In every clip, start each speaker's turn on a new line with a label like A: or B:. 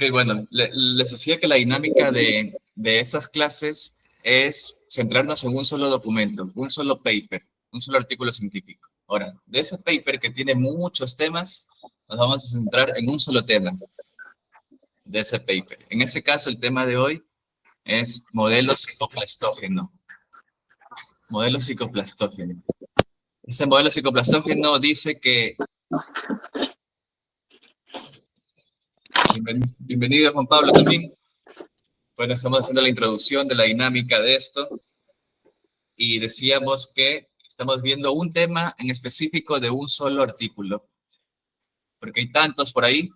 A: Ok, bueno, les decía que la dinámica de esas clases es centrarnos en un solo documento, un solo paper, un solo artículo científico. Ahora, de ese paper que tiene muchos temas, nos vamos a centrar en un solo tema de ese paper. En ese caso, el tema de hoy es modelo psicoplastógeno. Modelo psicoplastógeno. Ese modelo psicoplastógeno dice que... Bienvenido, Juan Pablo, también. Bueno, estamos haciendo la introducción de la dinámica de esto y decíamos que estamos viendo un tema en específico de un solo artículo, porque hay tantos por ahí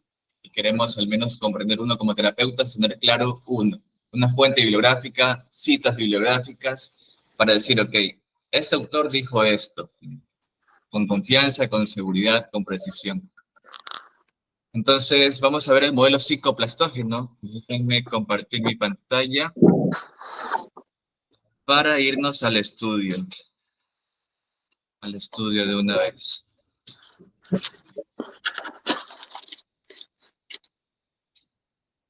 A: y queremos al menos comprender uno como terapeutas, tener claro uno, una fuente bibliográfica, citas bibliográficas, para decir, ok, este autor dijo esto, con confianza, con seguridad, con precisión. Entonces, vamos a ver el modelo psicoplastógeno. Déjenme compartir mi pantalla para irnos al estudio de una vez.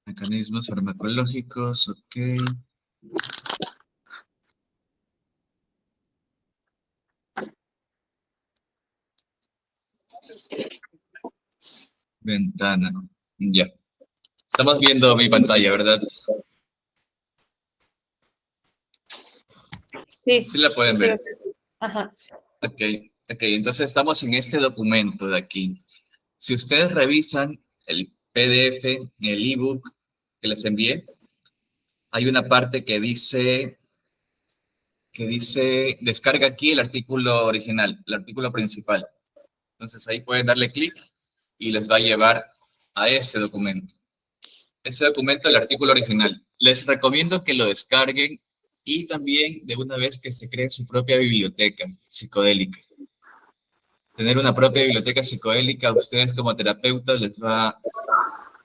A: Mecanismos farmacológicos, ok. Ventana, ya. Estamos viendo mi pantalla, ¿verdad?
B: Sí.
A: Sí la pueden ver.
B: Ajá.
A: Ok, entonces estamos en este documento de aquí. Si ustedes revisan el PDF, el ebook que les envié, hay una parte que dice descarga aquí el artículo original, el artículo principal. Entonces ahí pueden darle clic y les va a llevar a este documento. Ese documento, el artículo original. Les recomiendo que lo descarguen y también de una vez que se creen su propia biblioteca psicodélica. Tener una propia biblioteca psicodélica a ustedes como terapeutas les va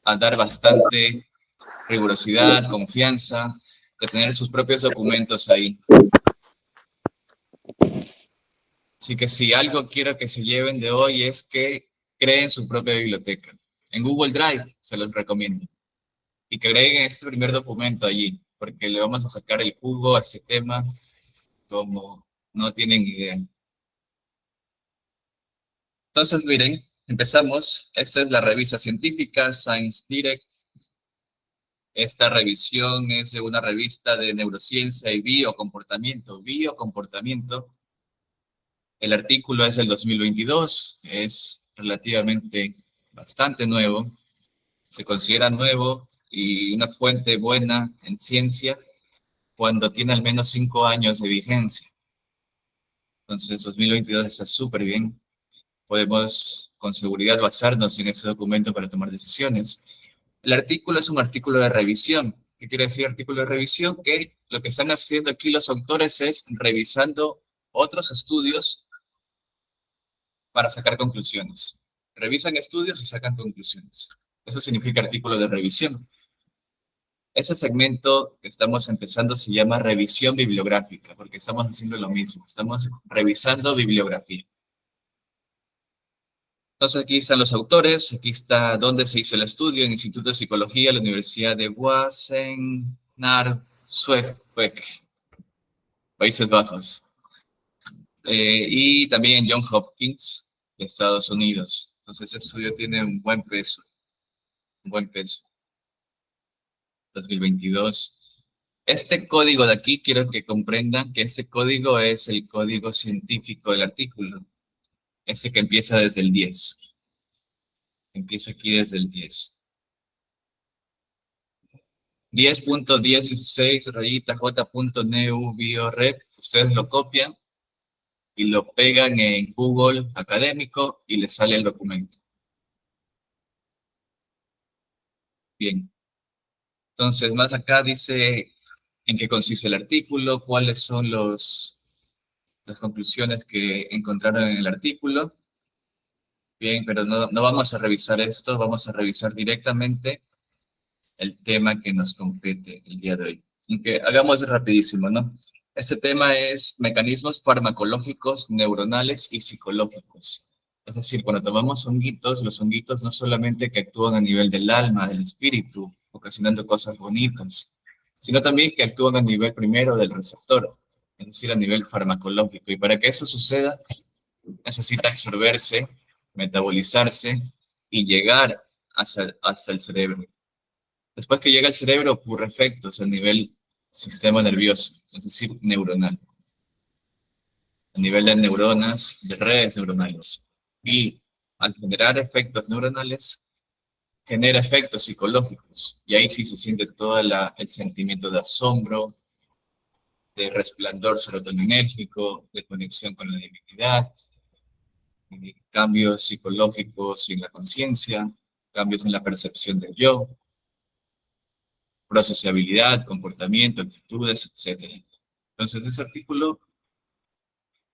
A: a dar bastante rigurosidad, confianza, de tener sus propios documentos ahí. Así que si algo quiero que se lleven de hoy es que creen su propia biblioteca. En Google Drive se los recomiendo. Y que agreguen este primer documento allí, porque le vamos a sacar el jugo a este tema como no tienen idea. Entonces, miren, empezamos. Esta es la revista científica, Science Direct. Esta revisión es de una revista de neurociencia y biocomportamiento. Biocomportamiento. El artículo es del 2022, es relativamente bastante nuevo. Se considera nuevo y una fuente buena en ciencia cuando tiene al menos 5 años de vigencia. Entonces, 2022 está súper bien. Podemos con seguridad basarnos en ese documento para tomar decisiones. El artículo es un artículo de revisión. ¿Qué quiere decir artículo de revisión? Que lo que están haciendo aquí los autores es revisando otros estudios para sacar conclusiones. Revisan estudios y sacan conclusiones. Eso significa artículo de revisión. Ese segmento que estamos empezando se llama revisión bibliográfica, porque estamos haciendo lo mismo, estamos revisando bibliografía. Entonces aquí están los autores, aquí está dónde se hizo el estudio, en el Instituto de Psicología, la Universidad de Wassenaar, Suecia, Países Bajos. Y también John Hopkins, de Estados Unidos. Entonces ese estudio tiene un buen peso, 2022. Este código de aquí, quiero que comprendan que ese código es el código científico del artículo. Ese que empieza desde el 10. Empieza aquí desde el 10. 10.1016 rayita j.neu biorep. Ustedes lo copian y lo pegan en Google Académico y les sale el documento. Bien. Entonces, más acá dice en qué consiste el artículo, cuáles son las conclusiones que encontraron en el artículo. Bien, pero no vamos a revisar esto, vamos a revisar directamente el tema que nos compete el día de hoy. Aunque hagamos rapidísimo, ¿no? Este tema es mecanismos farmacológicos, neuronales y psicológicos. Es decir, cuando tomamos honguitos, los honguitos no solamente que actúan a nivel del alma, del espíritu, ocasionando cosas bonitas, sino también que actúan a nivel primero del receptor, es decir, a nivel farmacológico. Y para que eso suceda, necesita absorberse, metabolizarse y llegar hasta el cerebro. Después que llega al cerebro, ocurre efectos a nivel sistema nervioso, es decir, neuronal, a nivel de neuronas, de redes neuronales. Y al generar efectos neuronales, genera efectos psicológicos. Y ahí sí se siente todo el sentimiento de asombro, de resplandor serotoninérgico, de conexión con la divinidad, cambios psicológicos en la conciencia, cambios en la percepción del yo, prosociabilidad, comportamiento, actitudes, etc. Entonces, ese artículo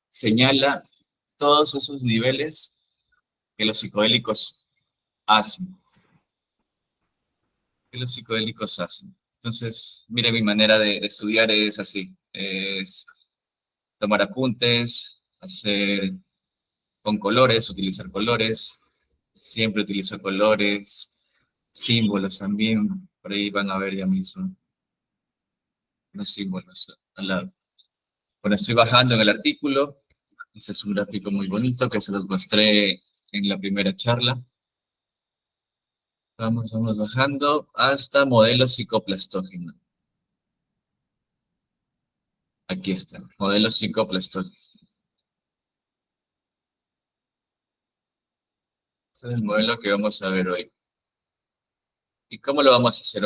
A: señala todos esos niveles que los psicodélicos hacen. Que los psicodélicos hacen. Entonces, mira, mi manera de estudiar es así. Es tomar apuntes, hacer con colores, utilizar colores. Siempre utilizo colores, símbolos también. Por ahí van a ver ya mismo los símbolos al lado. Bueno, estoy bajando en el artículo. Ese es un gráfico muy bonito que se los mostré en la primera charla. Vamos bajando hasta modelo psicoplastógeno. Aquí está, modelo psicoplastógeno. Ese es el modelo que vamos a ver hoy. ¿Y cómo lo vamos a hacer?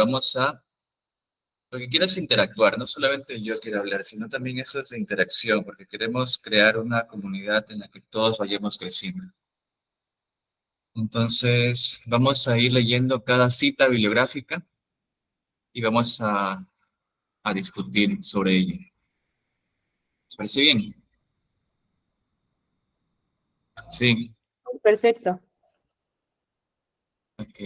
A: Lo que quiero es interactuar, no solamente yo quiero hablar, sino también eso es de interacción, porque queremos crear una comunidad en la que todos vayamos creciendo. Entonces, vamos a ir leyendo cada cita bibliográfica y vamos a discutir sobre ello. ¿Les parece bien? Sí.
B: Perfecto.
A: Ok.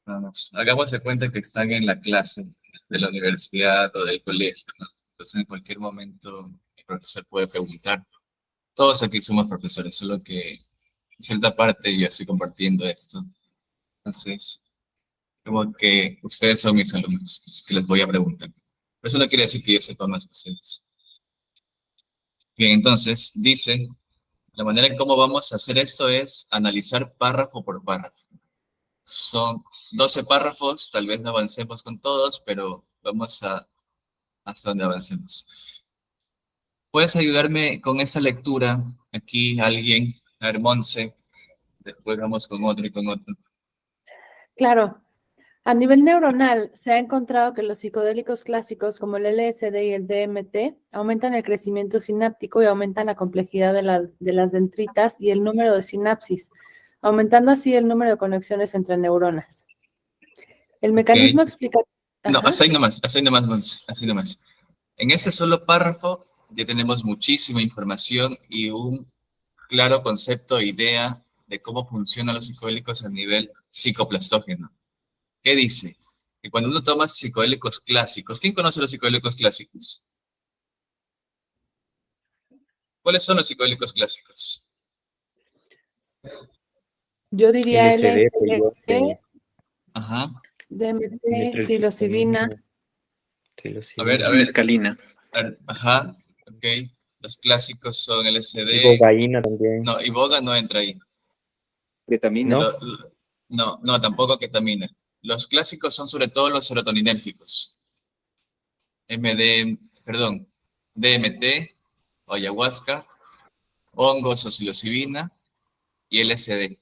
A: Vamos. Hagamos de cuenta que están en la clase de la universidad o del colegio, ¿no? Entonces, en cualquier momento, el profesor puede preguntar. Todos aquí somos profesores, solo que en cierta parte yo estoy compartiendo esto. Entonces, como que ustedes son mis alumnos, así que les voy a preguntar. Pero eso no quiere decir que yo sepa más que ustedes. Bien, entonces, dice, la manera en cómo vamos a hacer esto es analizar párrafo por párrafo. Son 12 párrafos, tal vez no avancemos con todos, pero vamos hasta donde avancemos. ¿Puedes ayudarme con esta lectura? Aquí alguien, a ver, Monse, después vamos con otro y con otro.
B: Claro. A nivel neuronal, se ha encontrado que los psicodélicos clásicos como el LSD y el DMT aumentan el crecimiento sináptico y aumentan la complejidad de las dendritas y el número de sinapsis, aumentando así el número de conexiones entre neuronas. El mecanismo explica...
A: No,
B: Ajá.
A: así nomás, Monse, así nomás. En ese solo párrafo ya tenemos muchísima información y un claro concepto e idea de cómo funcionan los psicodélicos a nivel psicoplastógeno. ¿Qué dice? Que cuando uno toma psicodélicos clásicos, ¿quién conoce los psicodélicos clásicos? ¿Cuáles son los psicodélicos clásicos?
B: Yo diría
C: LSD,
B: LSD,
C: peyote,
A: Ajá.
B: DMT, psilocibina.
A: A ver,
D: mescalina.
A: ajá, ok. Los clásicos son LSD.
C: ibogaína también.
A: No, iboga no entra ahí.
D: Ketamina.
C: ¿No?
A: No, tampoco ketamina. Los clásicos son sobre todo los serotoninérgicos. DMT o ayahuasca, hongos o psilocibina y LSD.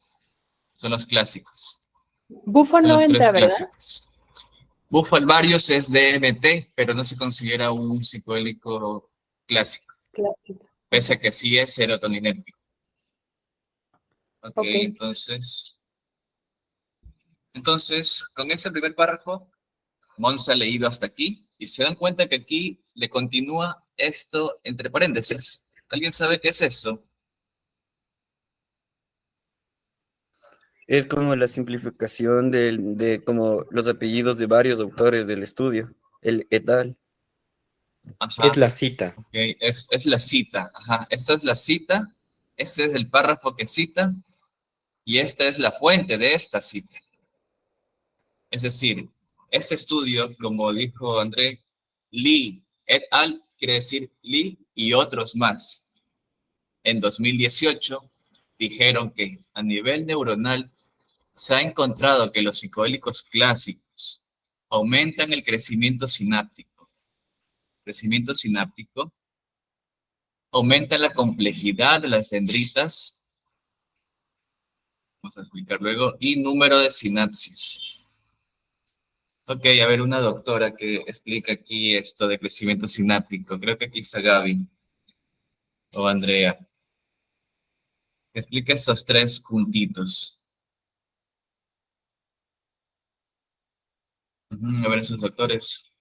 A: Son los clásicos.
B: Bufo
A: Son
B: no
A: los
B: entra,
A: tres
B: ¿verdad?
A: clásicos. Bufalvarius es DMT, pero no se considera un psicodélico clásico,
B: Clásico.
A: pese a que sí es serotoninérgico.
B: Ok.
A: Entonces, con ese primer párrafo, Mons ha leído hasta aquí y se dan cuenta que aquí le continúa esto entre paréntesis. ¿Alguien sabe qué es esto?
E: Es como la simplificación de como los apellidos de varios autores del estudio, el et al.
A: Ajá,
C: Es la cita.
A: ok, es la cita. Ajá, esta es la cita, este es el párrafo que cita y esta es la fuente de esta cita. Es decir, este estudio, como dijo André, Lee et al. Quiere decir Lee y otros más. En 2018 dijeron que a nivel neuronal se ha encontrado que los psicodélicos clásicos aumentan el crecimiento sináptico. Crecimiento sináptico aumenta la complejidad de las dendritas, vamos a explicar luego, y número de sinapsis. Ok, a ver, una doctora que explica aquí esto de crecimiento sináptico. Creo que aquí está Gaby o Andrea. Explica estos tres puntitos. A ver, esos doctores.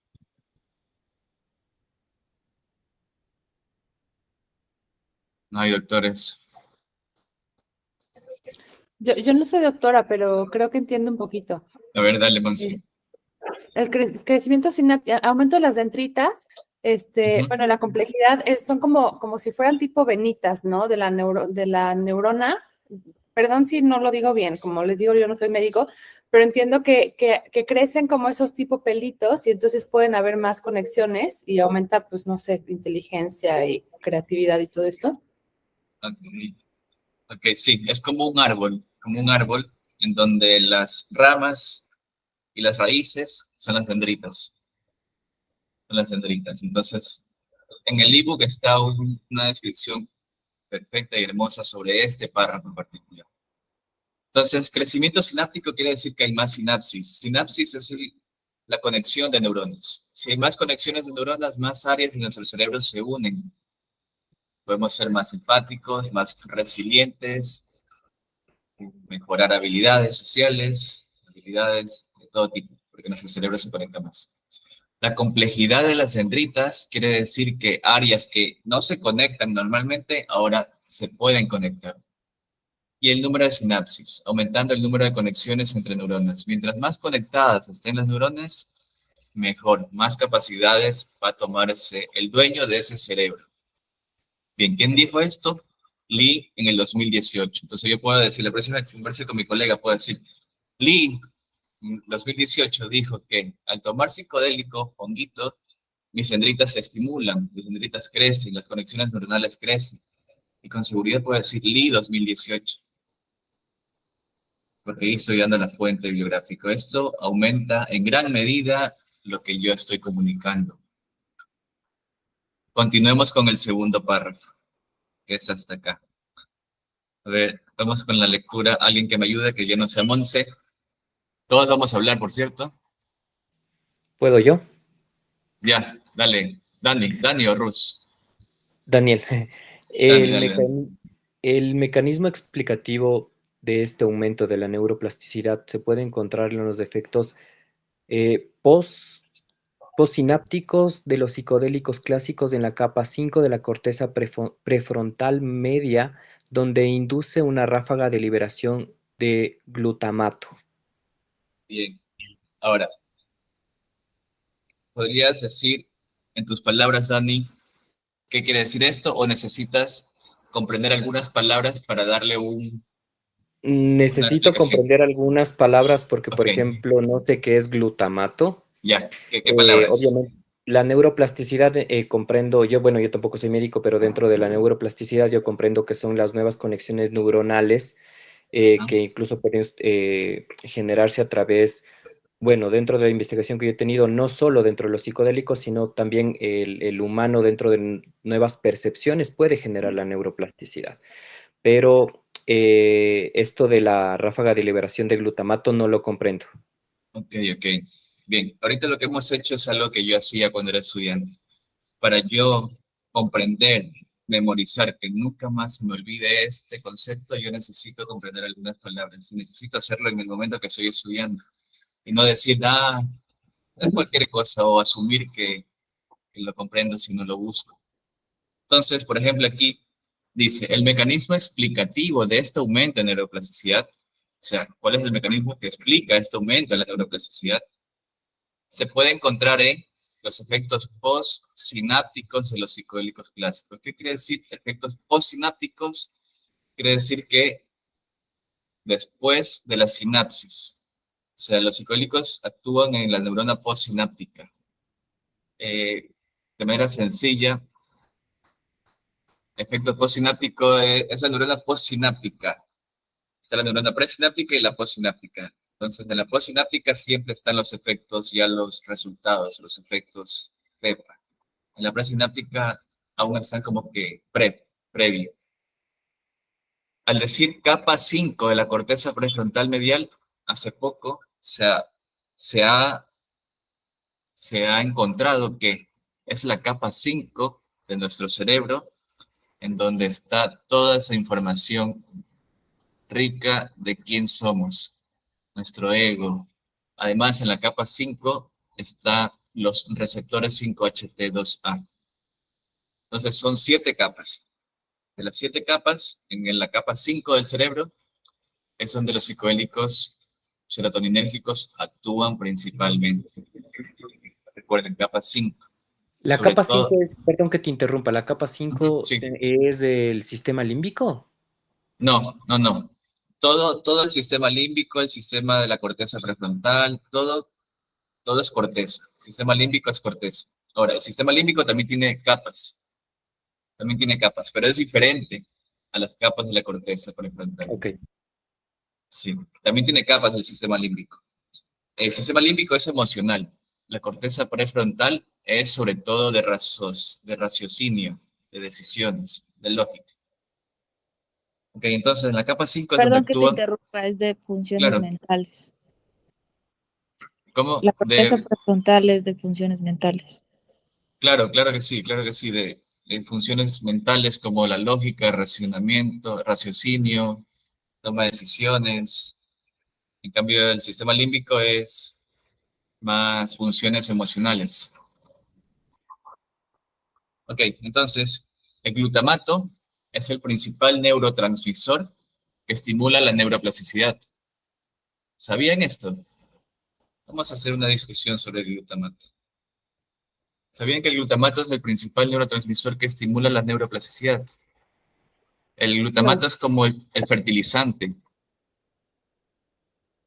A: No hay doctores.
B: Yo no soy doctora, pero creo que entiendo un poquito.
A: A ver, dale, Monsi.
B: El crecimiento sináptico, aumento de las dendritas, bueno, la complejidad son como si fueran tipo venitas, ¿no? De la neurona. Perdón si no lo digo bien, como les digo, yo no soy médico, pero entiendo que crecen como esos tipo pelitos y entonces pueden haber más conexiones y aumenta, pues, no sé, inteligencia y creatividad y todo esto.
A: Ok, sí, es como un árbol en donde las ramas y las raíces son las dendritas. Son las dendritas. Entonces, en el ebook está una descripción perfecta y hermosa sobre este párrafo en particular. Entonces, crecimiento sináptico quiere decir que hay más sinapsis. Sinapsis es la conexión de neuronas. Si hay más conexiones de neuronas, más áreas de nuestro cerebro se unen. Podemos ser más empáticos, más resilientes, mejorar habilidades sociales, habilidades de todo tipo, porque nuestro cerebro se conecta más. La complejidad de las dendritas quiere decir que áreas que no se conectan normalmente ahora se pueden conectar. Y el número de sinapsis, aumentando el número de conexiones entre neuronas. Mientras más conectadas estén las neuronas, mejor, más capacidades va a tomarse el dueño de ese cerebro. Bien, ¿quién dijo esto? Lee en el 2018. Entonces yo puedo decir, la próxima que converse con mi colega, puedo decir, Lee en 2018 dijo que al tomar psicodélico, honguito, mis dendritas se estimulan, mis dendritas crecen, las conexiones neuronales crecen. Y con seguridad puedo decir Lee 2018. Porque ahí estoy dando la fuente bibliográfica. Esto aumenta en gran medida lo que yo estoy comunicando. Continuemos con el segundo párrafo, que es hasta acá. A ver, vamos con la lectura. Alguien que me ayude, que ya no sea Monse. Todos vamos a hablar, por cierto.
C: ¿Puedo yo?
A: Ya, dale. Dani o Rus.
C: Daniel,
A: Dani,
C: el,
A: dale.
C: el mecanismo explicativo de este aumento de la neuroplasticidad se puede encontrar en los efectos postsinápticos de los psicodélicos clásicos en la capa 5 de la corteza prefrontal media, donde induce una ráfaga de liberación de glutamato.
A: Bien. Ahora, ¿podrías decir en tus palabras, Dani, qué quiere decir esto? ¿O necesitas comprender algunas palabras para darle una
C: Necesito
A: explicación?
C: comprender algunas palabras porque, por
A: Ok,
C: ejemplo, no sé qué es glutamato.
A: ya. ¿Qué palabras?
C: Obviamente, la neuroplasticidad comprendo, bueno, yo tampoco soy médico, pero dentro de la neuroplasticidad yo comprendo que son las nuevas conexiones neuronales que incluso pueden generarse a través, bueno, dentro de la investigación que yo he tenido, no solo dentro de los psicodélicos, sino también el humano dentro de nuevas percepciones puede generar la neuroplasticidad. Pero esto de la ráfaga de liberación de glutamato no lo comprendo.
A: Ok. Bien, ahorita lo que hemos hecho es algo que yo hacía cuando era estudiante. Para yo comprender, memorizar, que nunca más se me olvide este concepto, yo necesito comprender algunas palabras. Necesito hacerlo en el momento que estoy estudiando. Y no decir, es cualquier cosa, o asumir que lo comprendo si no lo busco. Entonces, por ejemplo, aquí dice, el mecanismo explicativo de este aumento en neuroplasticidad, o sea, ¿cuál es el mecanismo que explica este aumento en la neuroplasticidad? Se puede encontrar en los efectos postsinápticos de los psicodélicos clásicos. ¿Qué quiere decir efectos postsinápticos? Quiere decir que después de la sinapsis. sea, los psicodélicos actúan en la neurona postsináptica. De manera sencilla, efecto postsináptico es la neurona postsináptica. Está la neurona presináptica y la postsináptica. Entonces, en la postsináptica siempre están los efectos, ya los resultados, los efectos PEPA. En la presináptica aún están como que previo. Al decir capa 5 de la corteza prefrontal medial, hace poco se ha encontrado que es la capa 5 de nuestro cerebro en donde está toda esa información rica de quién somos, nuestro ego. Además, en la capa 5 están los receptores 5-HT2A. Entonces, son 7 capas. De las 7 capas, en la capa 5 del cerebro, es donde los psicodélicos serotoninérgicos actúan principalmente. Recuerden, capa 5.
C: La
A: Sobre
C: capa
A: todo-
C: 5 es, perdón que te interrumpa, ¿la capa 5
A: sí.
C: es del sistema límbico?
A: No. Todo el sistema límbico, el sistema de la corteza prefrontal, todo es corteza. El sistema límbico es corteza. Ahora, el sistema límbico también tiene capas. Pero es diferente a las capas de la corteza prefrontal.
C: Ok.
A: Sí, también tiene capas del sistema límbico. El sistema límbico es emocional. La corteza prefrontal es sobre todo de raciocinio, de decisiones, de lógica. Ok, entonces en la capa 5 es donde
F: Perdón que te
A: actúan,
F: interrumpa, es de funciones
A: claro,
F: mentales.
A: como
F: La corteza prefrontal es de funciones mentales.
A: claro que sí, de funciones mentales como la lógica, racionamiento, raciocinio, toma de decisiones. En cambio, el sistema límbico es más funciones emocionales. Ok, entonces, el glutamato es el principal neurotransmisor que estimula la neuroplasticidad. ¿Sabían esto? Vamos a hacer una discusión sobre el glutamato. ¿Sabían que el glutamato es el principal neurotransmisor que estimula la neuroplasticidad? El glutamato es como el fertilizante.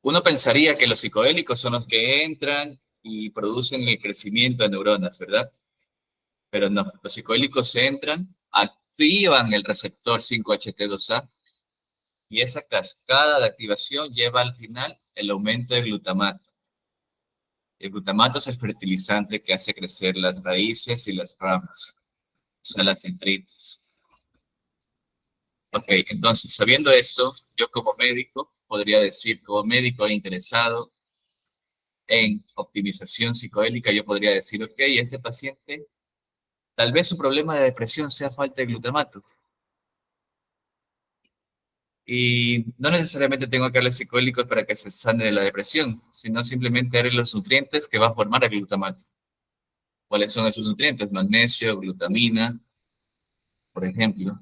A: Uno pensaría que los psicodélicos son los que entran y producen el crecimiento de neuronas, ¿verdad? Pero no, los psicodélicos entran, activan el receptor 5-HT2A y esa cascada de activación lleva al final el aumento del glutamato. El glutamato es el fertilizante que hace crecer las raíces y las ramas, o sea, las dendritas. Ok, entonces, sabiendo esto, yo como médico podría decir, como médico interesado en optimización psicodélica, yo podría decir, ok, este paciente, tal vez su problema de depresión sea falta de glutamato. Y no necesariamente tengo que darle psicodélicos para que se sane de la depresión, sino simplemente darle los nutrientes que va a formar el glutamato. ¿Cuáles son esos nutrientes? Magnesio, glutamina, por ejemplo.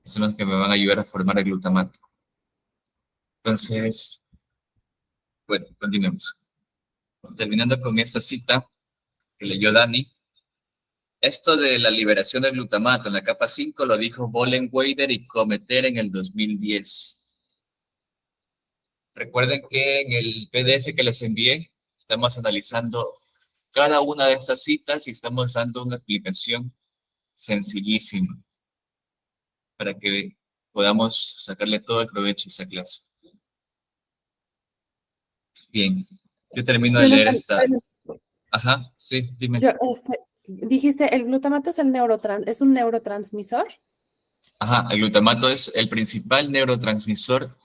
A: Son los que me van a ayudar a formar el glutamato. Entonces, bueno, continuemos. Terminando con esta cita que leyó Dani, esto de la liberación del glutamato en la capa 5 lo dijo Vollenweider y Cometer en el 2010. Recuerden que en el PDF que les envié estamos analizando cada una de estas citas y estamos dando una explicación sencillísima para que podamos sacarle todo el provecho a esa clase. Bien, yo termino de leer esta. Ajá, sí, dime.
B: Dijiste, el glutamato es es un neurotransmisor.
A: Ajá, el glutamato es el principal neurotransmisor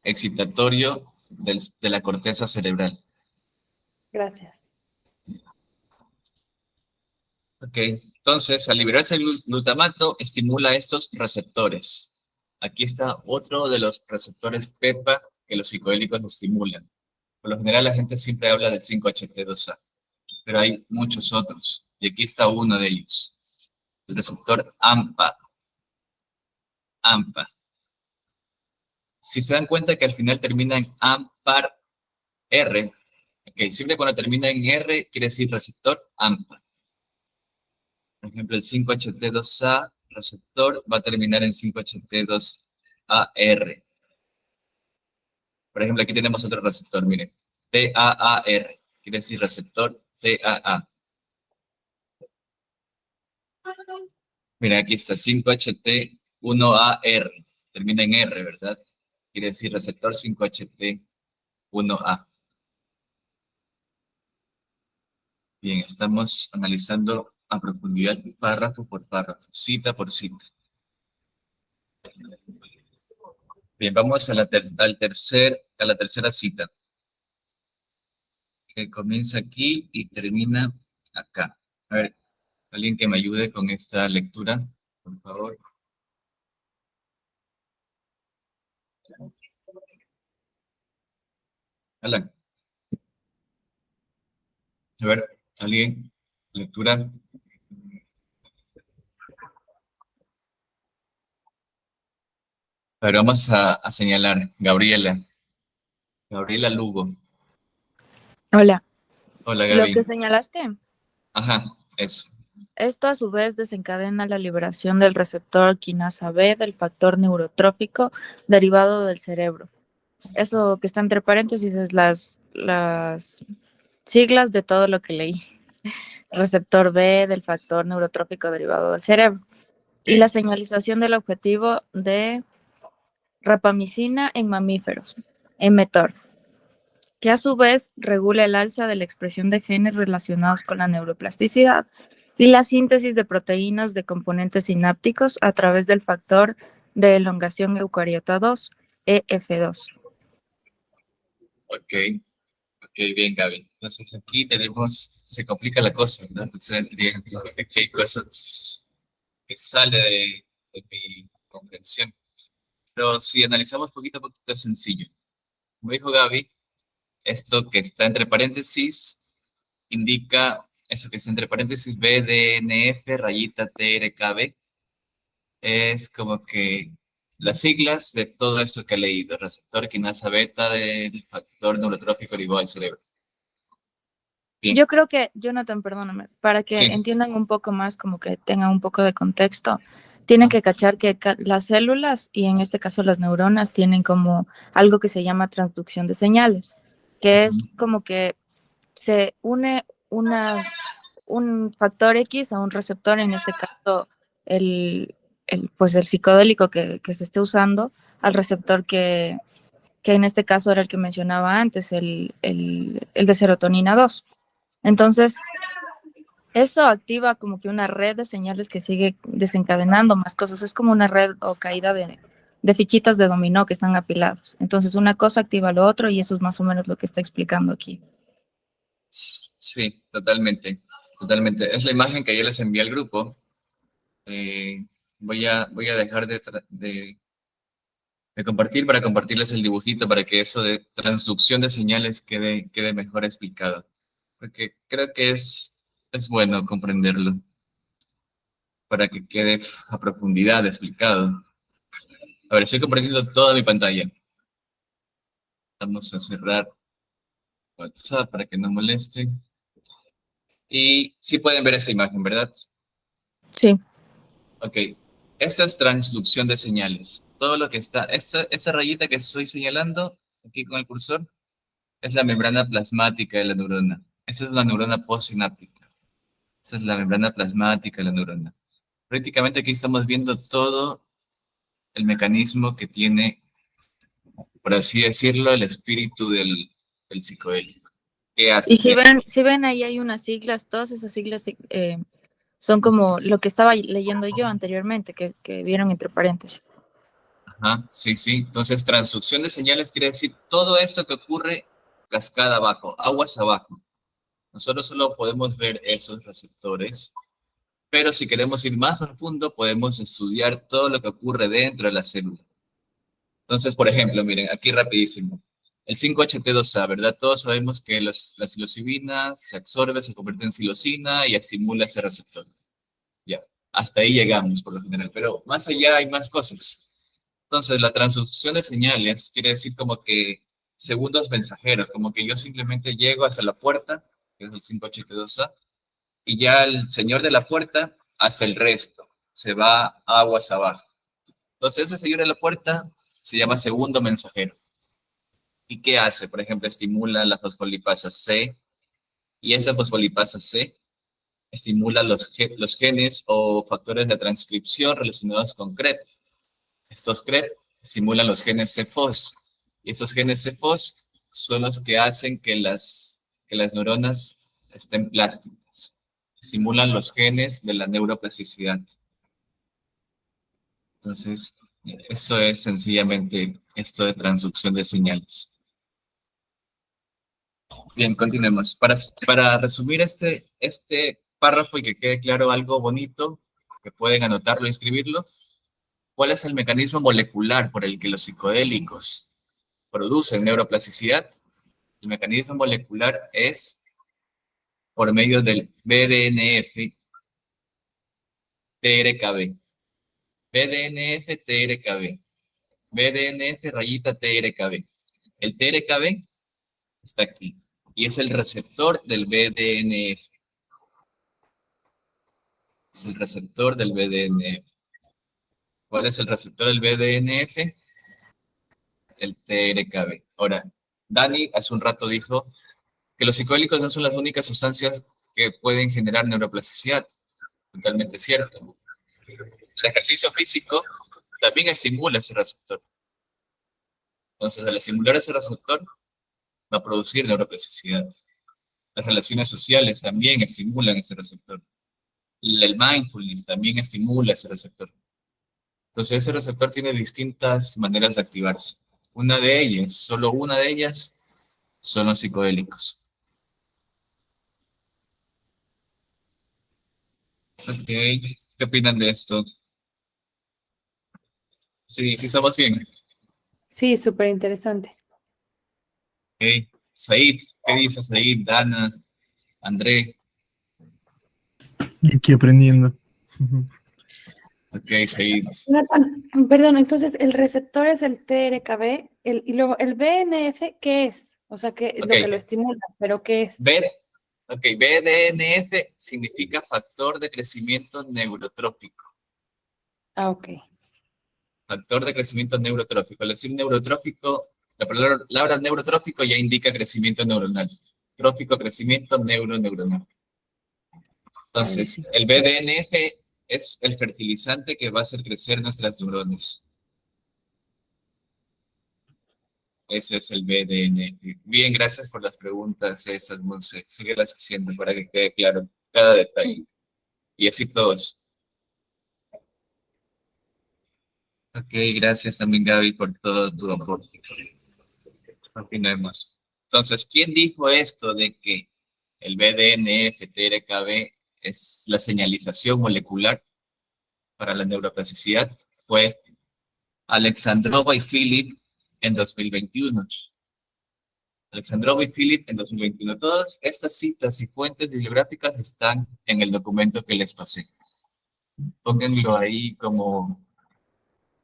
A: excitatorio de la corteza cerebral.
B: Gracias.
A: Ok, entonces, al liberarse el glutamato, estimula estos receptores. Aquí está otro de los receptores PEPA que los psicodélicos estimulan. Por lo general, la gente siempre habla del 5-HT2A, pero hay muchos otros. Y aquí está uno de ellos, el receptor AMPA. AMPA. Si se dan cuenta que al final termina en AMPAR-R, ok, siempre cuando termina en R quiere decir receptor AMPA. Por ejemplo, el 5-HT2A receptor va a terminar en 5-HT2AR. Por ejemplo, aquí tenemos otro receptor, miren. TAAR, quiere decir receptor TAA. Miren, aquí está 5HT1AR. Termina en R, ¿verdad? Quiere decir receptor 5HT1A. Bien, estamos analizando a profundidad párrafo por párrafo, cita por cita. Bien, vamos a la tercera cita, que comienza aquí y termina acá. A ver, alguien que me ayude con esta lectura, por favor. Alan. A ver, alguien, lectura. A ver, vamos a señalar. Gabriela Lugo.
F: Hola.
A: Hola,
F: Lo que
A: Gaby.
F: señalaste,
A: Ajá, eso.
F: esto a su vez desencadena la liberación del receptor quinasa B del factor neurotrófico derivado del cerebro. Eso que está entre paréntesis es las siglas de todo lo que leí. Receptor B del factor neurotrófico derivado del cerebro. Y la señalización del objetivo de rapamicina en mamíferos, mTOR, que a su vez regula el alza de la expresión de genes relacionados con la neuroplasticidad y la síntesis de proteínas de componentes sinápticos a través del factor de elongación eucariota 2, EF2.
A: Ok, bien, Gaby. Entonces aquí se complica la cosa, ¿verdad? Entonces, aquí hay cosas que sale de mi comprensión. Pero si analizamos poquito a poquito es sencillo. Como dijo Gaby, esto que está entre paréntesis indica, eso que está entre paréntesis BDNF rayita TRKB, es como que las siglas de todo eso que he leído, receptor quinasa beta del factor neurotrófico derivado del cerebro. Bien.
F: Yo creo que, Jonathan, perdóname, para que
A: Sí.
F: entiendan un poco más, como que tengan un poco de contexto, tienen que cachar que las células, y en este caso las neuronas, tienen como algo que se llama transducción de señales, que es como que se une un factor X a un receptor, en este caso pues el psicodélico que se esté usando, al receptor que en este caso era el que mencionaba antes, el de serotonina 2. Entonces, eso activa como que una red de señales que sigue desencadenando más cosas. Es como una red o caída de fichitas de dominó que están apiladas. Entonces, una cosa activa lo otro y eso es más o menos lo que está explicando aquí.
A: Sí, totalmente. Es la imagen que yo les envié al grupo. Voy a dejar de compartir para compartirles el dibujito para que eso de transducción de señales quede mejor explicado. Porque creo que es bueno comprenderlo para que quede a profundidad explicado. A ver, estoy compartiendo toda mi pantalla. Vamos a cerrar WhatsApp para que no moleste. Y sí pueden ver esa imagen, ¿verdad?
F: Sí.
A: Ok. Esta es transducción de señales. Todo lo que está, esta rayita que estoy señalando aquí con el cursor, es la membrana plasmática de la neurona. Esa es la neurona postsináptica. Esa es la membrana plasmática de la neurona. Prácticamente aquí estamos viendo todo el mecanismo que tiene, por así decirlo, el espíritu del psicodélico. ¿Qué hace?
F: Y si ven ahí hay unas siglas, todas esas siglas son como lo que estaba leyendo yo anteriormente, que vieron entre paréntesis.
A: Ajá, sí. Entonces, transducción de señales quiere decir todo esto que ocurre cascada abajo, aguas abajo. Nosotros solo podemos ver esos receptores, pero si queremos ir más profundo, podemos estudiar todo lo que ocurre dentro de la célula. Entonces, por ejemplo, miren, aquí rapidísimo. El 5-HT2A, ¿verdad? Todos sabemos que la psilocibina se absorbe, se convierte en psilocina y estimula ese receptor. Ya, hasta ahí llegamos por lo general, pero más allá hay más cosas. Entonces, la transducción de señales quiere decir como que segundos mensajeros, como que yo simplemente llego hasta la puerta, que es el 5-HT2A, y ya el señor de la puerta hace el resto, se va aguas abajo. Entonces, ese señor de la puerta se llama segundo mensajero. ¿Y qué hace? Por ejemplo, estimula la fosfolipasa C, y esa fosfolipasa C estimula los genes o factores de transcripción relacionados con CREP. Estos CREP estimulan los genes CFOS, y esos genes CFOS son los que hacen que las neuronas estén plásticas. Estimulan los genes de la neuroplasticidad. Entonces, eso es sencillamente esto de transducción de señales. Bien, continuemos. Para resumir este párrafo y que quede claro algo bonito, que pueden anotarlo y escribirlo, ¿cuál es el mecanismo molecular por el que los psicodélicos producen neuroplasticidad? El mecanismo molecular es por medio del BDNF-TRKB. BDNF-TRKB. BDNF-TRKB. El TRKB está aquí y es el receptor del BDNF. Es el receptor del BDNF. ¿Cuál es el receptor del BDNF? El TRKB. Ahora, Dani hace un rato dijo que los psicodélicos no son las únicas sustancias que pueden generar neuroplasticidad. Totalmente cierto. El ejercicio físico también estimula ese receptor. Entonces, al estimular ese receptor, va a producir neuroplasticidad. Las relaciones sociales también estimulan ese receptor. El mindfulness también estimula ese receptor. Entonces, ese receptor tiene distintas maneras de activarse. Una de ellas, solo una de ellas, son los psicodélicos. Ok, ¿qué opinan de esto? Sí, sí estamos bien.
B: Sí, súper interesante.
A: Ok, Said, ¿qué dice Said, Dana, André?
G: Aquí aprendiendo.
A: Ok, Said.
B: Jonathan, perdón, entonces el receptor es el TRKB y luego el BNF, ¿qué es? O sea, que
A: Ok.
B: lo que lo estimula, pero ¿qué es?
A: BDNF significa factor de crecimiento neurotrófico.
B: Ah, ok.
A: Factor de crecimiento neurotrófico. Al decir neurotrófico, la palabra neurotrófico ya indica crecimiento neuronal. Trófico, crecimiento neuronal. Entonces,
B: Buenísimo.
A: el BDNF es el fertilizante que va a hacer crecer nuestras neuronas. Ese es el BDNF. Bien, gracias por las preguntas esas, Monse. Síguelas haciendo para que quede claro cada detalle. Y así todos. Ok, gracias también, Gaby, por todo tu aporte. Continuemos. Entonces, ¿quién dijo esto de que el BDNF-TRKB es la señalización molecular para la neuroplasticidad? Fue Alexandrova y Philip en 2021. Alexandrova y Philip en 2021. Todas estas citas y fuentes bibliográficas están en el documento que les pasé. Pónganlo ahí como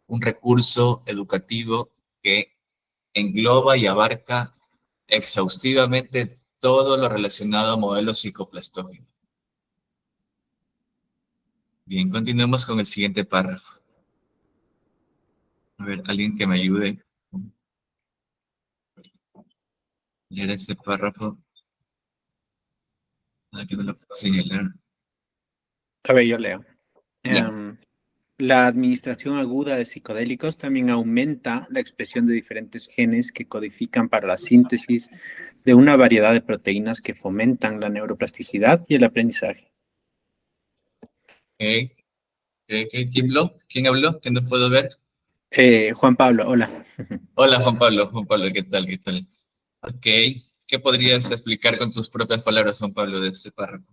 A: un recurso educativo que engloba y abarca exhaustivamente todo lo relacionado a modelos psicoplastógenos. Bien, continuemos con el siguiente párrafo. A ver, alguien que me ayude a leer este párrafo. Aquí me lo puedo señalar.
D: A ver, yo leo.
A: Ya.
D: La administración aguda de psicodélicos también aumenta la expresión de diferentes genes que codifican para la síntesis de una variedad de proteínas que fomentan la neuroplasticidad y el aprendizaje.
A: ¿Quién habló? ¿Quién habló? ¿Que no puedo ver?
D: Juan Pablo, hola.
A: Hola, Juan Pablo. Juan Pablo, ¿qué tal? ¿Qué tal? Ok. ¿Qué podrías explicar con tus propias palabras, Juan Pablo, de este párrafo?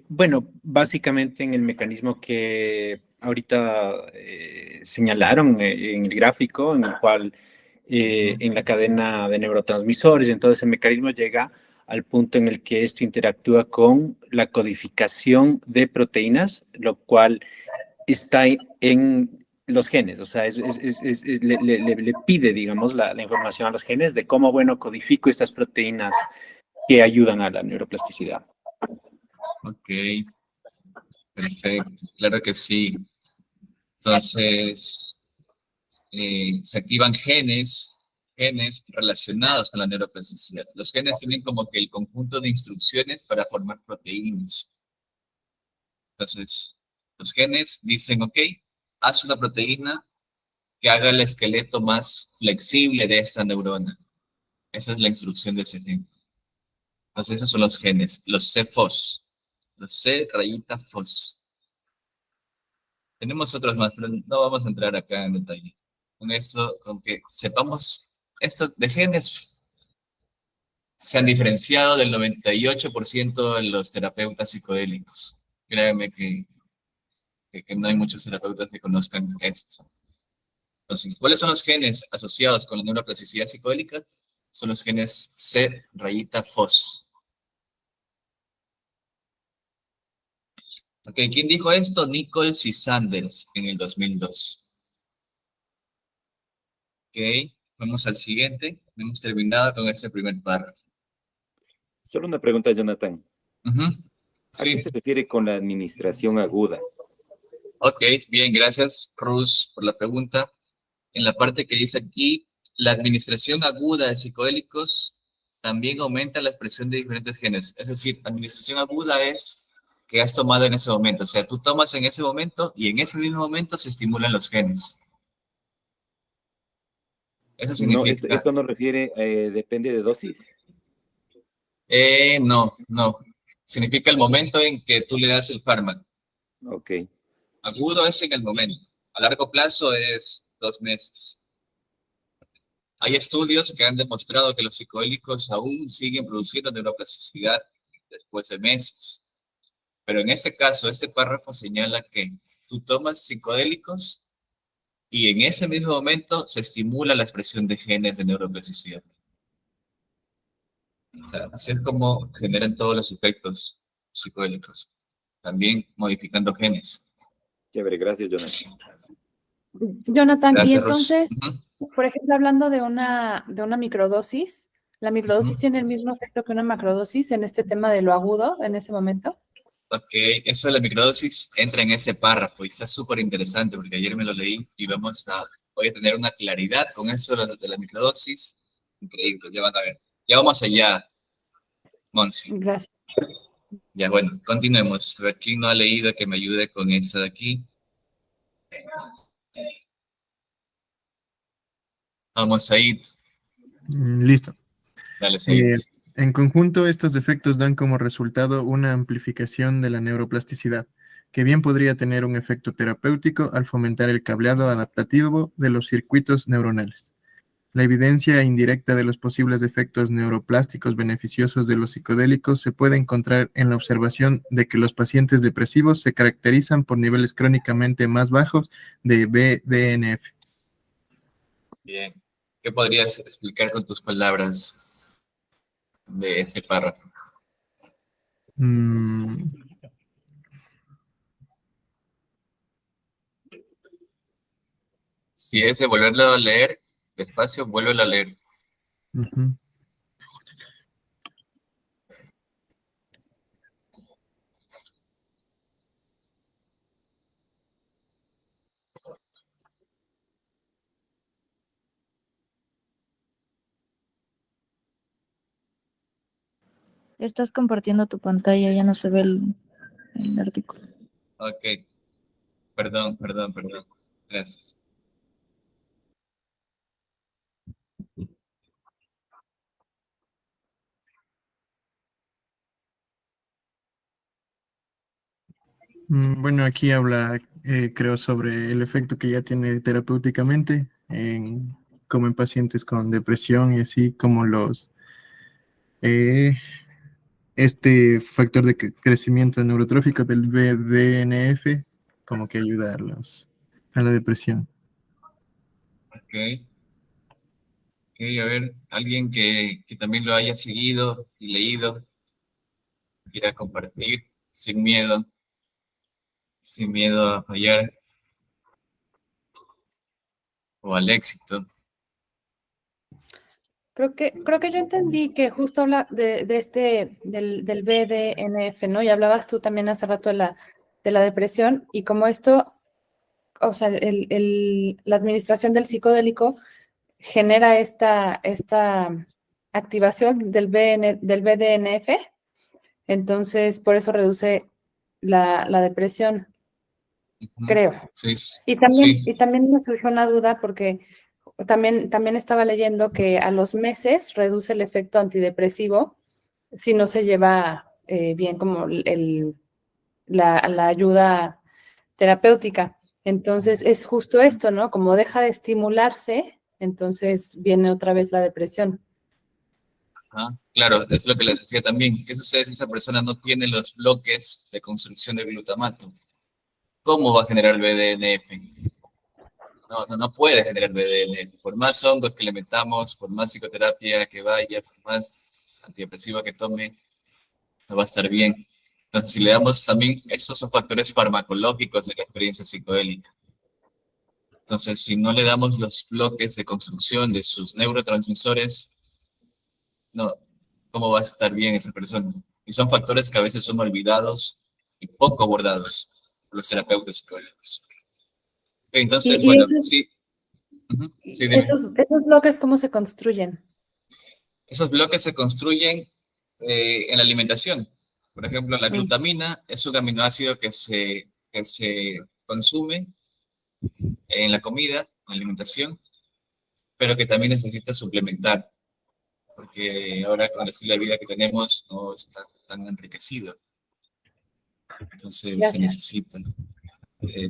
D: Bueno, básicamente en el mecanismo que ahorita señalaron en el gráfico, en el cual en la cadena de neurotransmisores, entonces el mecanismo llega al punto en el que esto interactúa con la codificación de proteínas, lo cual está en los genes, o sea, le pide, digamos, la información a los genes de cómo, bueno, codifico estas proteínas que ayudan a la neuroplasticidad.
A: Ok, perfecto. Claro que sí. Entonces, se activan genes genes relacionados con la neuroplasticidad. Los genes tienen como que el conjunto de instrucciones para formar proteínas. Entonces, los genes dicen, ok, haz una proteína que haga el esqueleto más flexible de esta neurona. Esa es la instrucción de ese gen. Entonces, esos son los genes, los C-FOS, los C-FOS. Tenemos otros más, pero no vamos a entrar acá en detalle. Con eso, con que sepamos, estos de genes se han diferenciado del 98% de los terapeutas psicodélicos. Créanme que no hay muchos terapeutas que conozcan esto. Entonces, ¿cuáles son los genes asociados con la neuroplasticidad psicodélica? Son los genes C-FOS. Ok, ¿quién dijo esto? Nichols y Sanders en el 2002. Ok, vamos al siguiente. Hemos terminado con este primer párrafo.
G: Solo una pregunta, Jonathan.
A: Ujú.
G: ¿A qué
A: Sí,
G: se refiere con la administración aguda?
A: ok, bien, gracias, Ruz, por la pregunta. En la parte que dice aquí, la administración aguda de psicodélicos también aumenta la expresión de diferentes genes. Es decir, administración aguda es que has tomado en ese momento. O sea, tú tomas en ese momento y en ese mismo momento se estimulan los genes. Eso
G: No,
A: significa...
G: esto no refiere, depende de dosis.
A: No. Significa el momento en que tú le das el fármaco.
G: Ok.
A: Agudo es en el momento. A largo plazo es 2 meses. Hay estudios que han demostrado que los psicodélicos aún siguen produciendo neuroplasticidad después de meses. Pero en este caso, este párrafo señala que tú tomas psicodélicos y en ese mismo momento se estimula la expresión de genes de neuroplasticidad. O sea, así es como generan todos los efectos psicodélicos. También modificando genes.
G: Chévere, gracias, Jonathan.
B: Jonathan, y
A: Gracias, Ros.
B: entonces, por ejemplo, hablando de una microdosis, ¿la microdosis
A: Ujú.
B: tiene el mismo efecto que una macrodosis en este tema de lo agudo en ese momento?
A: Ok, eso de la microdosis entra en ese párrafo y está súper interesante porque ayer me lo leí y voy a tener una claridad con eso de la microdosis. Increíble, ya van a ver. Ya vamos allá, Monsi.
B: Gracias.
A: Ya, bueno, continuemos. A ver, ¿quién no ha leído que me ayude con esa de aquí? Vamos, Said.
H: Listo.
A: Dale, Said.
H: En conjunto, estos efectos dan como resultado una amplificación de la neuroplasticidad, que bien podría tener un efecto terapéutico al fomentar el cableado adaptativo de los circuitos neuronales. La evidencia indirecta de los posibles efectos neuroplásticos beneficiosos de los psicodélicos se puede encontrar en la observación de que los pacientes depresivos se caracterizan por niveles crónicamente más bajos de BDNF.
A: Bien. ¿Qué podrías explicar con tus palabras de ese párrafo?
H: Mm,
A: Si es de volverlo a leer, despacio, vuélvelo a leer.
H: ujú.
F: Estás compartiendo tu pantalla, ya no se ve el artículo.
A: Ok. Perdón. Gracias.
H: Bueno, aquí habla, creo, sobre el efecto que ya tiene terapéuticamente, como en pacientes con depresión y así como eh, este factor de crecimiento neurotrófico del BDNF, como que ayuda a la depresión.
A: Ok. Ok, a ver, alguien que también lo haya seguido y leído, quiera compartir sin miedo a fallar o al éxito.
B: Creo que yo entendí que justo habla del BDNF, ¿no? Y hablabas tú también hace rato de la depresión y como esto, o sea, la administración del psicodélico genera esta activación del BDNF, entonces por eso reduce la depresión, creo.
A: Sí,
B: Y
A: sí.
B: también me surgió una duda porque también estaba leyendo que a los meses reduce el efecto antidepresivo si no se lleva bien como la ayuda terapéutica. Entonces es justo esto, ¿no? Como deja de estimularse, entonces viene otra vez la depresión.
A: Claro, es lo que les decía también. ¿Qué sucede si esa persona no tiene los bloques de construcción de glutamato? ¿Cómo va a generar BDNF? No puede generar BDNF. Por más hongos que le metamos, por más psicoterapia que vaya, por más antidepresivo que tome, no va a estar bien. Entonces, si le damos también, esos son factores farmacológicos de la experiencia psicodélica. Entonces, si no le damos los bloques de construcción de sus neurotransmisores, no, ¿cómo va a estar bien esa persona? Y son factores que a veces son olvidados y poco abordados por los terapeutas psicodélicos. Entonces,
B: Y
A: bueno, sí. Sí, dime.
B: esos bloques, ¿cómo se construyen?
A: Esos bloques se construyen en la alimentación. Por ejemplo, la glutamina es un aminoácido que se consume en la comida, en la alimentación, pero que también necesita suplementar, porque ahora con el estilo de vida que tenemos no está tan enriquecido. Entonces se necesita.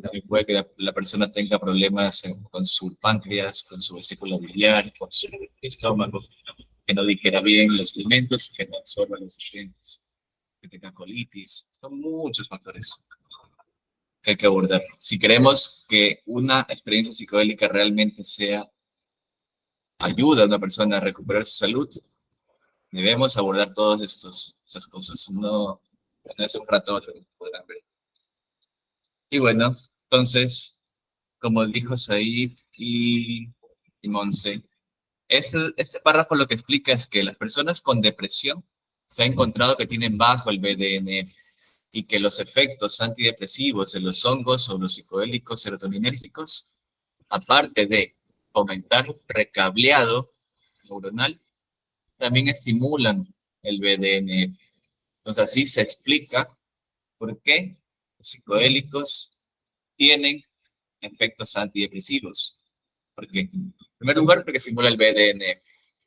A: También puede que la persona tenga problemas con su páncreas, con su vesícula biliar, con su estómago, que no digiera bien los alimentos, que no absorba los nutrientes, que tenga colitis. Son muchos factores que hay que abordar. Si queremos que una experiencia psicodélica realmente sea ayuda a una persona a recuperar su salud, debemos abordar todas esas cosas. No es un ratón, podrán ver. Y bueno, entonces, como dijo Said y Monse, este párrafo lo que explica es que las personas con depresión se ha encontrado que tienen bajo el BDNF y que los efectos antidepresivos de los hongos o los psicodélicos serotoninérgicos, aparte de fomentar recableado neuronal, también estimulan el BDNF. Entonces así se explica por qué los psicodélicos tienen efectos antidepresivos. Porque, en primer lugar, porque estimula el BDNF.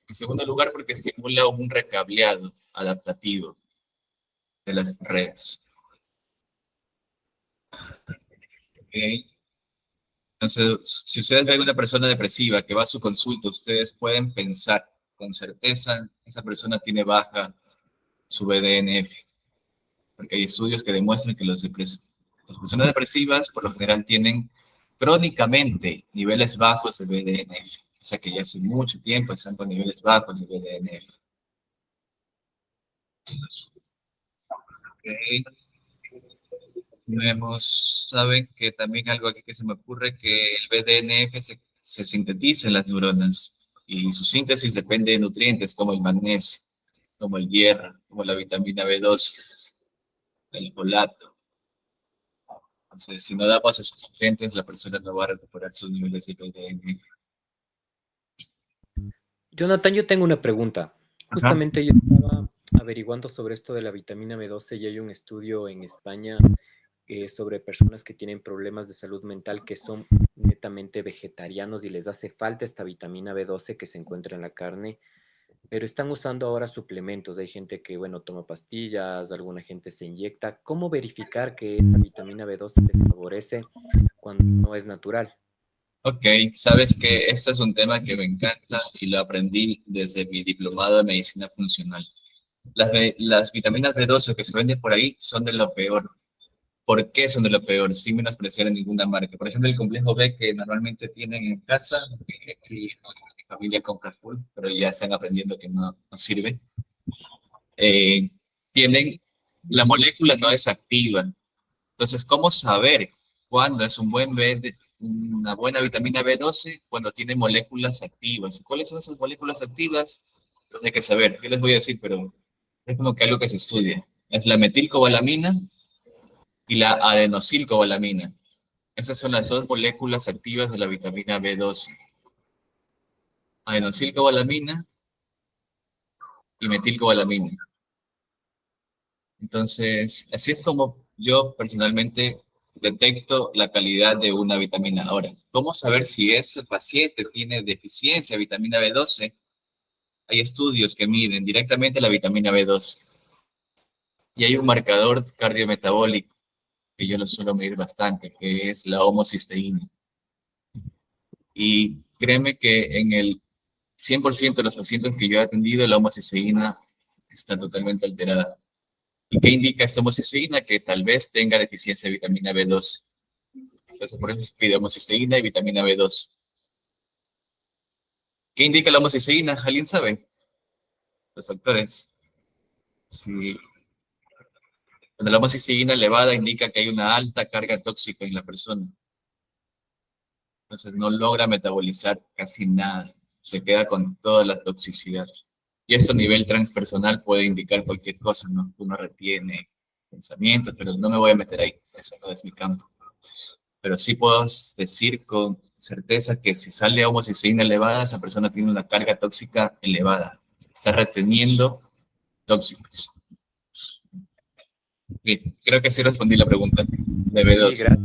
A: En segundo lugar, porque estimula un recableado adaptativo de las redes. Okay. Entonces, si ustedes ven una persona depresiva que va a su consulta, ustedes pueden pensar con certeza, esa persona tiene baja su BDNF. Porque hay estudios que demuestran que las personas depresivas, por lo general, tienen crónicamente niveles bajos de BDNF. O sea que ya hace mucho tiempo están con niveles bajos de BDNF. Okay. Saben que también algo aquí que se me ocurre, que el BDNF se sintetiza en las neuronas y su síntesis depende de nutrientes como el magnesio, como el hierro, como la vitamina B12, el folato. Entonces, si no damos esos nutrientes, la persona no va a recuperar sus niveles de BDNF.
C: Jonathan, yo tengo una pregunta. Justamente yo estaba averiguando sobre esto de la vitamina B12 y hay un estudio en España sobre personas que tienen problemas de salud mental que son netamente vegetarianos y les hace falta esta vitamina B12 que se encuentra en la carne, pero están usando ahora suplementos. Hay gente que, bueno, toma pastillas, alguna gente se inyecta. ¿Cómo verificar que esta vitamina B12 les favorece cuando no es natural?
A: Ok, sabes que este es un tema que me encanta y lo aprendí desde mi diplomado de medicina funcional. Las vitaminas B12 que se venden por ahí son de lo peor. ¿Por qué son de lo peor? Sin menospreciar en ninguna marca. Por ejemplo, el complejo B que normalmente tienen en casa, que aquí mi familia compra full, pero ya están aprendiendo que no sirve. La molécula no es activa. Entonces, ¿cómo saber cuándo es una buena vitamina B12? Cuando tiene moléculas activas. ¿Cuáles son esas moléculas activas? Pues hay que saber. Yo les voy a decir, pero es como que algo que se estudia. Es la metilcobalamina y la adenosilcobalamina. Esas son las dos moléculas activas de la vitamina B12. adenosylcobalamina y metilcobalamina. Entonces, así es como yo personalmente detecto la calidad de una vitamina. Ahora, ¿cómo saber si ese paciente tiene deficiencia de vitamina B12? Hay estudios que miden directamente la vitamina B12 y hay un marcador cardiometabólico que yo lo suelo medir bastante, que es la homocisteína. Y créeme que en el 100% de los pacientes que yo he atendido, la homocisteína está totalmente alterada. ¿Y qué indica esta homocisteína? Que tal vez tenga deficiencia de vitamina B12. Entonces, por eso se pide homocisteína y vitamina B12. ¿Qué indica la homocisteína? ¿Alguien sabe? Los doctores. Sí. Cuando la homocisteína elevada indica que hay una alta carga tóxica en la persona. Entonces no logra metabolizar casi nada. Se queda con toda la toxicidad. Y eso a nivel transpersonal puede indicar cualquier cosa, ¿no? Uno retiene pensamientos, pero no me voy a meter ahí. Eso no es mi campo. Pero sí puedo decir con certeza que si sale homocisteína elevada, esa persona tiene una carga tóxica elevada. Está reteniendo tóxicos. Bien, creo que sí respondí la pregunta de B2.
C: Sí, gracias.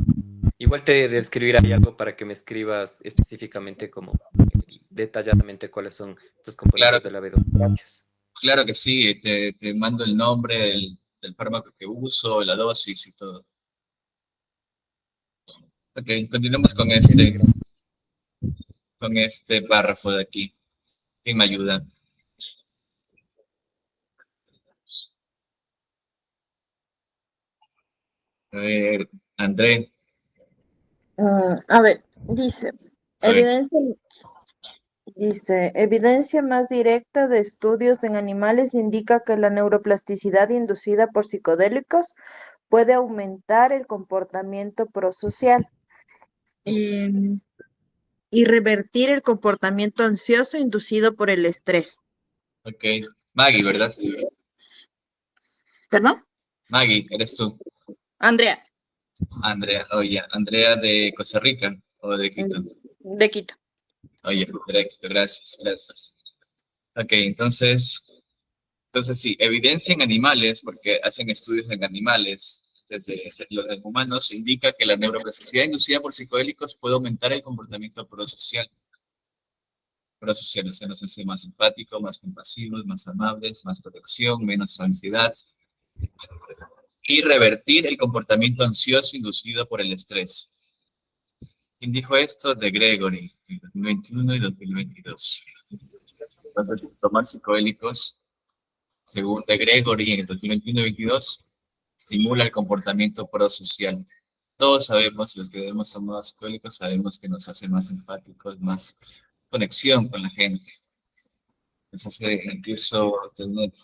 C: Igual te de escribir ahí algo para que me escribas específicamente como detalladamente cuáles son los componentes
A: Claro.
C: de la B2. Gracias.
A: Claro que sí, te mando el nombre del fármaco que uso, la dosis y todo. Ok, continuemos con este párrafo de aquí. ¿Quién me ayuda? A ver, André.
I: A ver, dice,
A: A ver.
I: evidencia más directa de estudios en animales indica que la neuroplasticidad inducida por psicodélicos puede aumentar el comportamiento prosocial y revertir el comportamiento ansioso inducido por el estrés.
A: Ok, Maggie, ¿verdad?
I: ¿Perdón?
A: Maggie, eres tú.
I: Andrea,
A: Andrea, oye, Andrea de Costa Rica o de Quito.
I: de Quito.
A: Oye, directo, gracias, gracias. Ok, entonces sí, evidencia en animales, porque hacen estudios en animales, desde los humanos, indica que la neuroplasticidad inducida por psicodélicos puede aumentar el comportamiento prosocial. Prosocial, o sea, nos hace más empáticos, más compasivos, más amables, más protección, menos ansiedad, y revertir el comportamiento ansioso inducido por el estrés. ¿Quién dijo esto? De Gregory, en 2021 y 2022. Entonces, tomar psicodélicos, según de Gregory, en el 2021 y 2022, estimula el comportamiento prosocial. Todos sabemos, los que hemos tomado psicodélicos, sabemos que nos hace más empáticos, más conexión con la gente. Nos hace incluso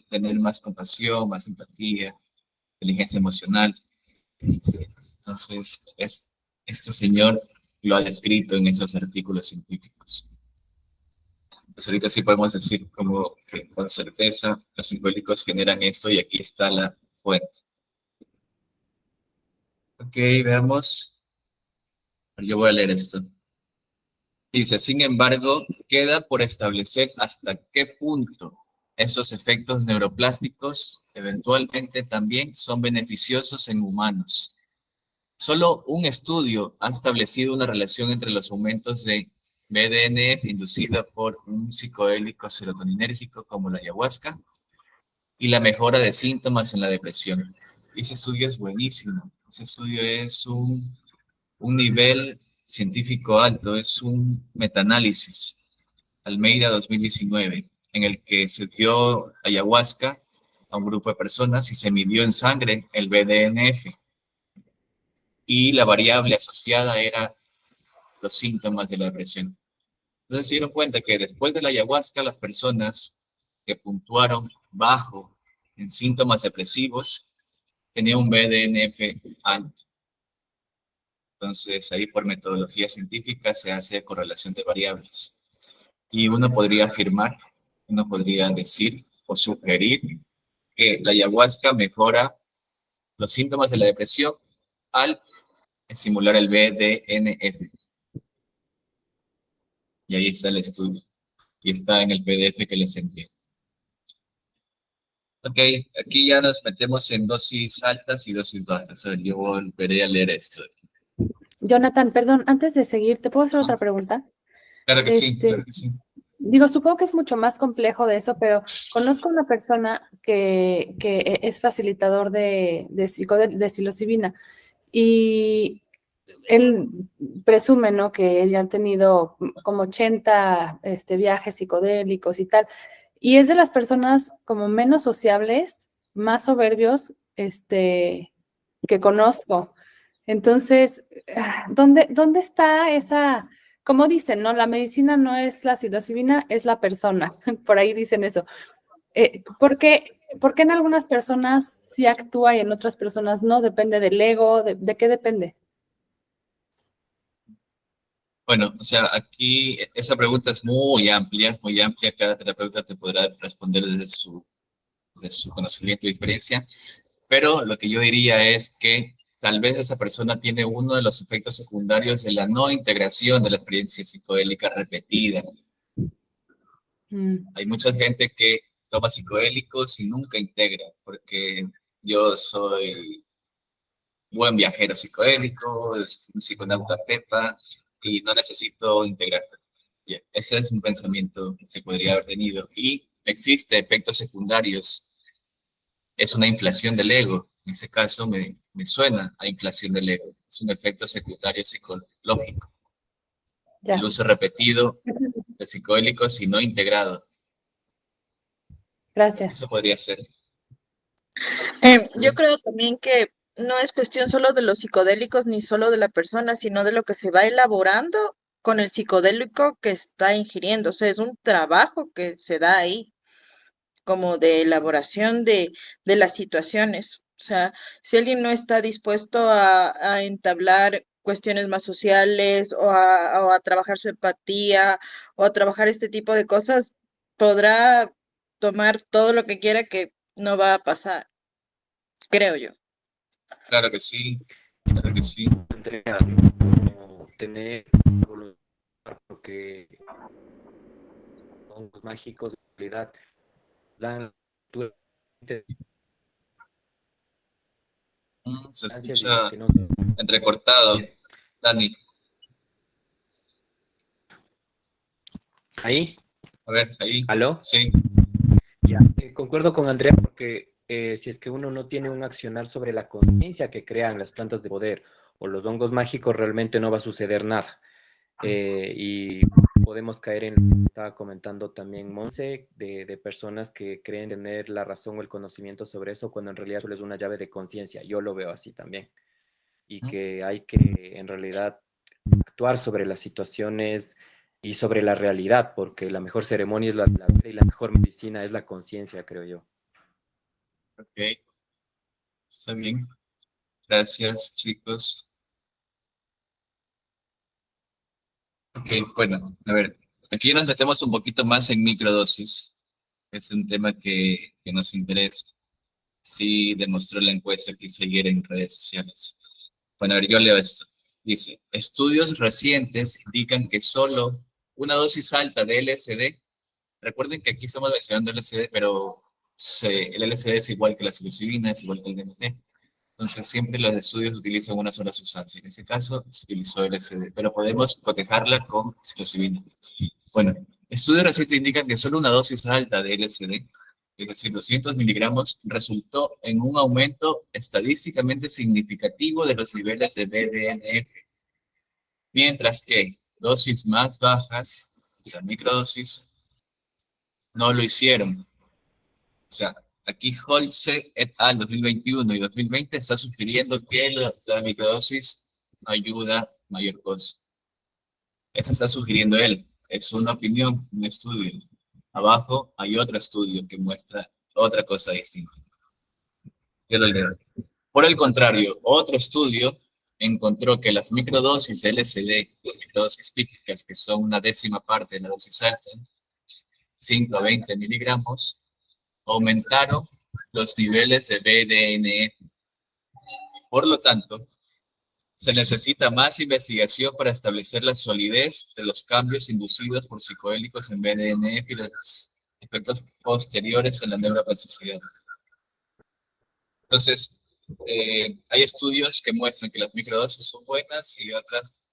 A: tener más compasión, más empatía, inteligencia emocional. Entonces, este señor lo ha descrito en esos artículos científicos. Pues ahorita sí podemos decir como que con certeza los psicodélicos generan esto y aquí está la fuente. Ok, veamos. Yo voy a leer esto. Dice, sin embargo, queda por establecer hasta qué punto esos efectos neuroplásticos eventualmente también son beneficiosos en humanos. Solo un estudio ha establecido una relación entre los aumentos de BDNF inducida por un psicodélico serotoninérgico como la ayahuasca y la mejora de síntomas en la depresión. Ese estudio es buenísimo. Ese estudio es un nivel científico alto, es un metaanálisis, Almeida 2019, en el que se dio ayahuasca a un grupo de personas y se midió en sangre el BDNF. Y la variable asociada era los síntomas de la depresión. Entonces se dieron cuenta que después de la ayahuasca, las personas que puntuaron bajo en síntomas depresivos tenían un BDNF alto. Entonces ahí por metodología científica se hace correlación de variables. Y uno podría afirmar, uno podría decir o sugerir que la ayahuasca mejora los síntomas de la depresión al estimular el BDNF. Y ahí está el estudio. y está en el PDF que les envié. Ok, aquí ya nos metemos en dosis altas y dosis bajas. A ver, yo volveré a leer esto.
B: Jonathan, perdón, antes de seguir, ¿te puedo hacer otra pregunta?
A: Claro que sí,
B: Este,
A: claro que sí.
B: Digo, supongo que es mucho más complejo de eso, pero conozco una persona que es facilitador de psilocibina y él presume, ¿no? Que él ya ha tenido como 80 viajes psicodélicos y tal. Y es de las personas como menos sociables, más soberbios, que conozco. Entonces, ¿dónde está esa, como dicen, ¿no? La medicina no es la psilocibina, es la persona. Por ahí dicen eso. ¿Por qué en algunas personas sí actúa y en otras personas no? ¿Depende del ego? ¿De qué depende?
A: Bueno, o sea, aquí esa pregunta es muy amplia, muy amplia. Cada terapeuta te podrá responder desde su conocimiento y experiencia, pero lo que yo diría es que tal vez esa persona tiene uno de los efectos secundarios de la no integración de la experiencia psicodélica repetida. Hay mucha gente que toma psicodélicos y nunca integra, porque yo soy buen viajero psicodélico, es un psiconauta Pepa, y no necesito integrar. Yeah, ese es un pensamiento que podría haber tenido. Y existe efectos secundarios. Es una inflación del ego. En ese caso me suena a inflación del ego. Es un efecto secundario psicológico.
B: Ya.
A: El uso repetido de psicodélicos y no integrado.
B: Gracias.
A: Eso podría ser.
I: Yo creo también que no es cuestión solo de los psicodélicos ni solo de la persona, sino de lo que se va elaborando con el psicodélico que está ingiriendo. O sea, es un trabajo que se da ahí, como de elaboración de las situaciones. O sea, si alguien no está dispuesto a entablar cuestiones más sociales o a trabajar su empatía o a trabajar este tipo de cosas, podrá tomar todo lo que quiera que no va a pasar, creo yo.
A: Claro que sí. Claro que sí.
C: Andrea, como tener porque hongos mágicos de realidad dan
A: Se
C: sustancias
A: escucha
C: que no
A: entrecortado, Dani.
C: ahí,
A: A ver, ahí.
C: ¿aló?
A: Sí.
C: Ya, concuerdo con Andrea porque si es que uno no tiene un accionar sobre la conciencia que crean las plantas de poder o los hongos mágicos, realmente no va a suceder nada. Y podemos caer en lo que estaba comentando también Monse, de personas que creen tener la razón o el conocimiento sobre eso, cuando en realidad solo es una llave de conciencia. Yo lo veo así también. Y que hay que en realidad actuar sobre las situaciones y sobre la realidad, porque la mejor ceremonia es la vida y la mejor medicina es la conciencia, creo yo.
A: Ok. Está bien. Gracias, chicos. Ok, bueno, a ver. Aquí nos metemos un poquito más en microdosis. Es un tema que nos interesa. Sí, demostró la encuesta que hice ayer en redes sociales. Bueno, a ver, yo leo esto. Dice, estudios recientes indican que solo una dosis alta de LSD, recuerden que aquí estamos mencionando LSD, pero el LSD es igual que la psilocibina, es igual que el DMT. Entonces, siempre los estudios utilizan una sola sustancia. En ese caso, se utilizó LSD, pero podemos cotejarla con psilocibina. Bueno, estudios recientes indican que solo una dosis alta de LSD, es decir, 200 miligramos, resultó en un aumento estadísticamente significativo de los niveles de BDNF, mientras que dosis más bajas, o sea, microdosis, no lo hicieron. O sea, aquí Holze et al. 2021 y 2020 está sugiriendo que la microdosis no ayuda a mayor cosa. Eso está sugiriendo él. Es una opinión, un estudio. Abajo hay otro estudio que muestra otra cosa distinta. Yo lo leo. Por el contrario, otro estudio encontró que las microdosis LSD, las microdosis típicas, que son una décima parte de la dosis alta, 5 a 20 miligramos, aumentaron los niveles de BDNF. Por lo tanto, Se necesita más investigación para establecer la solidez de los cambios inducidos por psicodélicos en BDNF y los efectos posteriores en la neuroplasticidad. Entonces, hay estudios que muestran que las microdosis son buenas y otras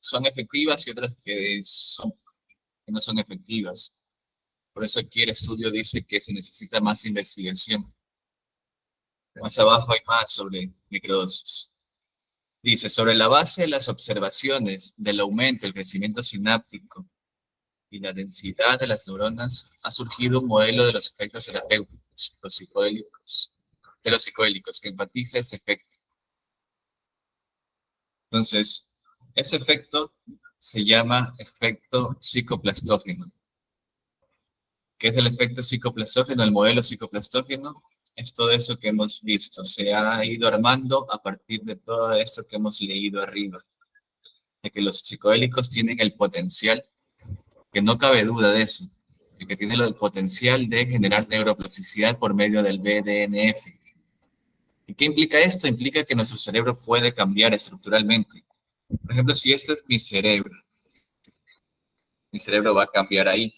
A: son efectivas y otras que no son efectivas. Por eso aquí el estudio dice que se necesita más investigación. Más abajo hay más sobre microdosis. Dice, sobre la base de las observaciones del aumento del crecimiento sináptico y la densidad de las neuronas, ha surgido un modelo de los efectos terapéuticos, de los psicodélicos, que enfatiza ese efecto. Entonces, ese efecto se llama efecto psicoplastógeno. ¿Qué es el efecto psicoplastógeno? El modelo psicoplastógeno es todo eso que hemos visto. Se ha ido armando a partir de todo esto que hemos leído arriba. De que los psicodélicos tienen el potencial, que no cabe duda de eso, de que tienen el potencial de generar neuroplasticidad por medio del BDNF. ¿Y qué implica esto? Implica que nuestro cerebro puede cambiar estructuralmente. Por ejemplo, si esto es mi cerebro va a cambiar ahí,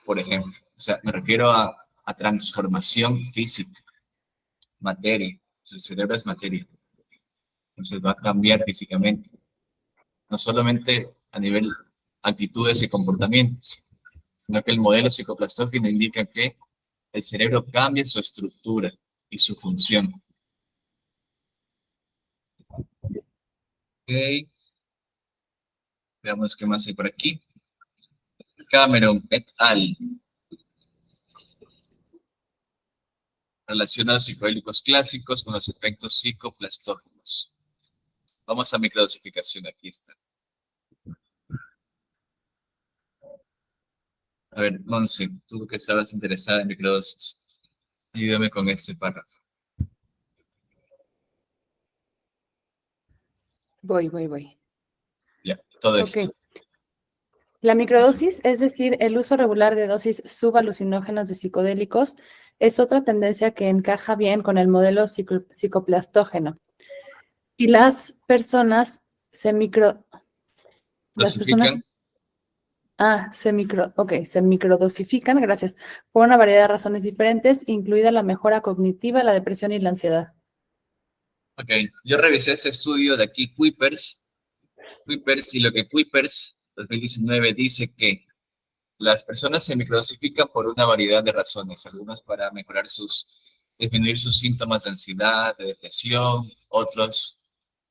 A: por ejemplo. O sea, me refiero a transformación física, materia. El cerebro es materia. Entonces va a cambiar físicamente. No solamente a nivel actitudes y comportamientos, sino que el modelo psicoplastógeno indica que el cerebro cambia su estructura y su función. Ok. Veamos qué más hay por aquí. Cameron et al. Relaciona los psicodélicos clásicos con los efectos psicoplastógenos. Vamos a microdosificación, aquí está. A ver, Monse, tú que estabas interesada en microdosis, ayúdame con este párrafo.
B: Voy.
A: Ya, todo
B: Ok.
A: esto.
B: La microdosis, es decir, el uso regular de dosis subalucinógenas de psicodélicos, es otra tendencia que encaja bien con el modelo psicoplastógeno. Y las personas se microdosifican, gracias, por una variedad de razones diferentes, incluida la mejora cognitiva, la depresión y la ansiedad.
A: Ok, yo revisé ese estudio de aquí, Kuipers, y lo que Kuipers 2019 dice que las personas se microdosifican por una variedad de razones, algunas para disminuir sus síntomas de ansiedad, de depresión, otros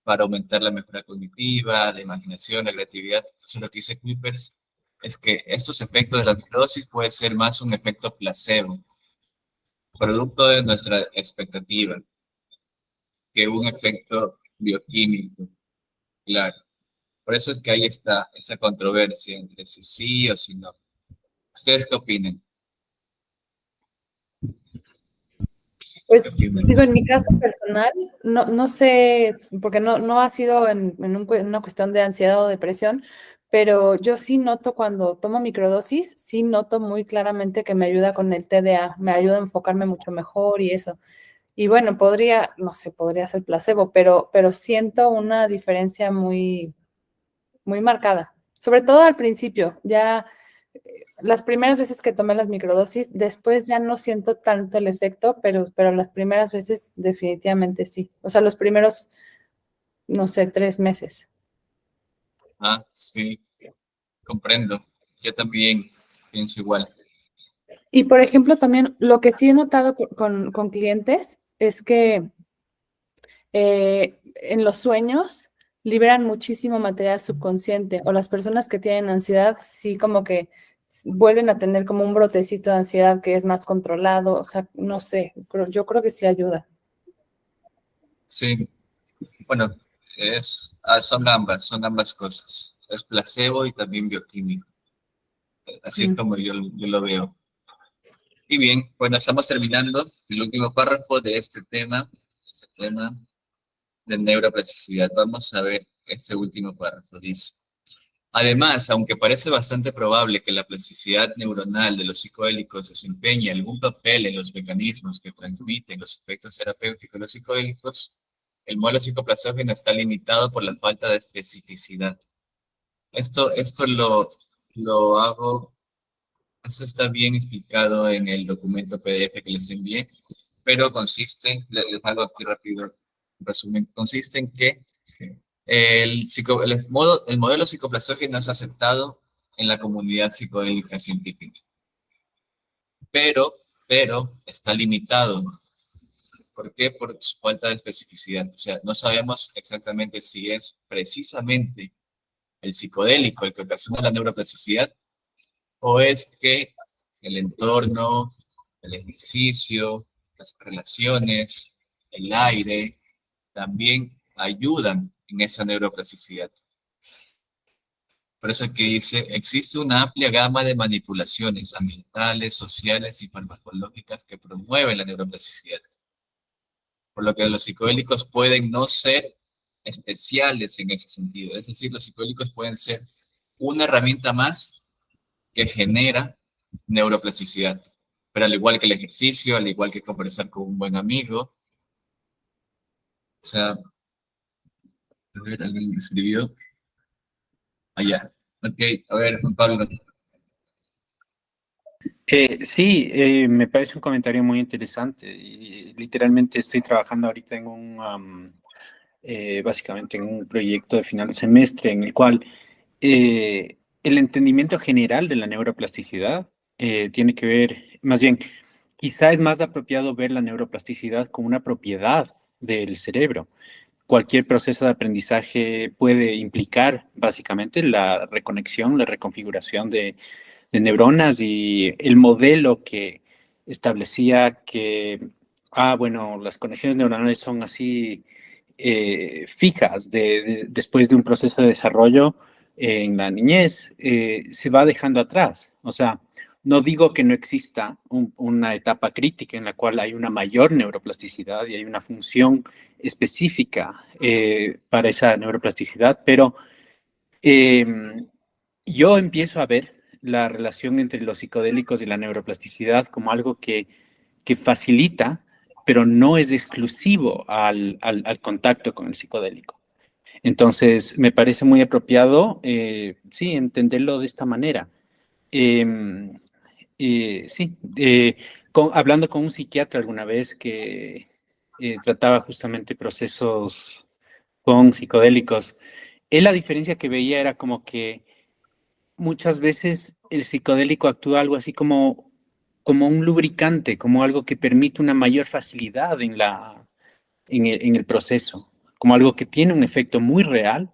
A: para aumentar la mejora cognitiva, la imaginación, la creatividad. Entonces lo que dice Kuipers es que estos efectos de la microdosis puede ser más un efecto placebo, producto de nuestra expectativa, que un efecto bioquímico, claro. Por eso es que ahí está esa controversia entre si sí o si no. ¿Ustedes qué opinan?
B: Pues digo, en mi caso personal, no sé, porque no ha sido en una cuestión de ansiedad o depresión, pero yo sí noto cuando tomo microdosis, sí noto muy claramente que me ayuda con el TDA, me ayuda a enfocarme mucho mejor y eso. Y bueno, podría ser placebo, pero siento una diferencia muy, muy marcada, sobre todo al principio, ya las primeras veces que tomé las microdosis, después ya no siento tanto el efecto, pero las primeras veces definitivamente sí. O sea, los primeros, no sé, 3 meses.
A: Ah, sí, comprendo. Yo también pienso igual.
B: Y por ejemplo, también lo que sí he notado con clientes es que en los sueños liberan muchísimo material subconsciente, o las personas que tienen ansiedad sí como que vuelven a tener como un brotecito de ansiedad que es más controlado, o sea, no sé, yo creo que sí ayuda.
A: Sí, bueno, son ambas cosas. Es placebo y también bioquímico. Así es como yo lo veo. Y bien, bueno, estamos terminando el último párrafo de este tema de neuroplasticidad. Vamos a ver este último párrafo. Dice: además, aunque parece bastante probable que la plasticidad neuronal de los psicodélicos desempeñe algún papel en los mecanismos que transmiten los efectos terapéuticos de los psicodélicos, el modelo psicoplasógeno está limitado por la falta de especificidad. Esto lo hago, eso está bien explicado en el documento PDF que les envié, pero consiste, les hago aquí rápido resumen, consiste en que el modelo psicoplasógeno es aceptado en la comunidad psicodélica científica, pero está limitado. ¿Por qué? Por su falta de especificidad. O sea, no sabemos exactamente si es precisamente el psicodélico el que ocasiona la neuroplasticidad o es que el entorno, el ejercicio, las relaciones, el aire, también ayudan en esa neuroplasticidad. Por eso aquí dice, existe una amplia gama de manipulaciones ambientales, sociales y farmacológicas que promueven la neuroplasticidad. Por lo que los psicodélicos pueden no ser especiales en ese sentido. Es decir, los psicodélicos pueden ser una herramienta más que genera neuroplasticidad. Pero al igual que el ejercicio, al igual que conversar con un buen amigo, o sea, a ver, alguien me escribió. Allá. Ok, a ver, Juan Pablo.
D: Sí, me parece un comentario muy interesante. Y literalmente estoy trabajando ahorita en básicamente en un proyecto de final de semestre en el cual el entendimiento general de la neuroplasticidad tiene que ver, más bien, quizá es más apropiado ver la neuroplasticidad como una propiedad del cerebro. Cualquier proceso de aprendizaje puede implicar básicamente la reconexión, la reconfiguración de neuronas y el modelo que establecía que, bueno, las conexiones neuronales son así fijas después de un proceso de desarrollo en la niñez, se va dejando atrás. O sea, no digo que no exista una etapa crítica en la cual hay una mayor neuroplasticidad y hay una función específica para esa neuroplasticidad, pero yo empiezo a ver la relación entre los psicodélicos y la neuroplasticidad como algo que facilita, pero no es exclusivo al contacto con el psicodélico. Entonces, me parece muy apropiado, sí, entenderlo de esta manera. Sí, hablando con un psiquiatra alguna vez que trataba justamente procesos con psicodélicos, él la diferencia que veía era como que muchas veces el psicodélico actúa algo así como un lubricante, como algo que permite una mayor facilidad en el proceso, como algo que tiene un efecto muy real,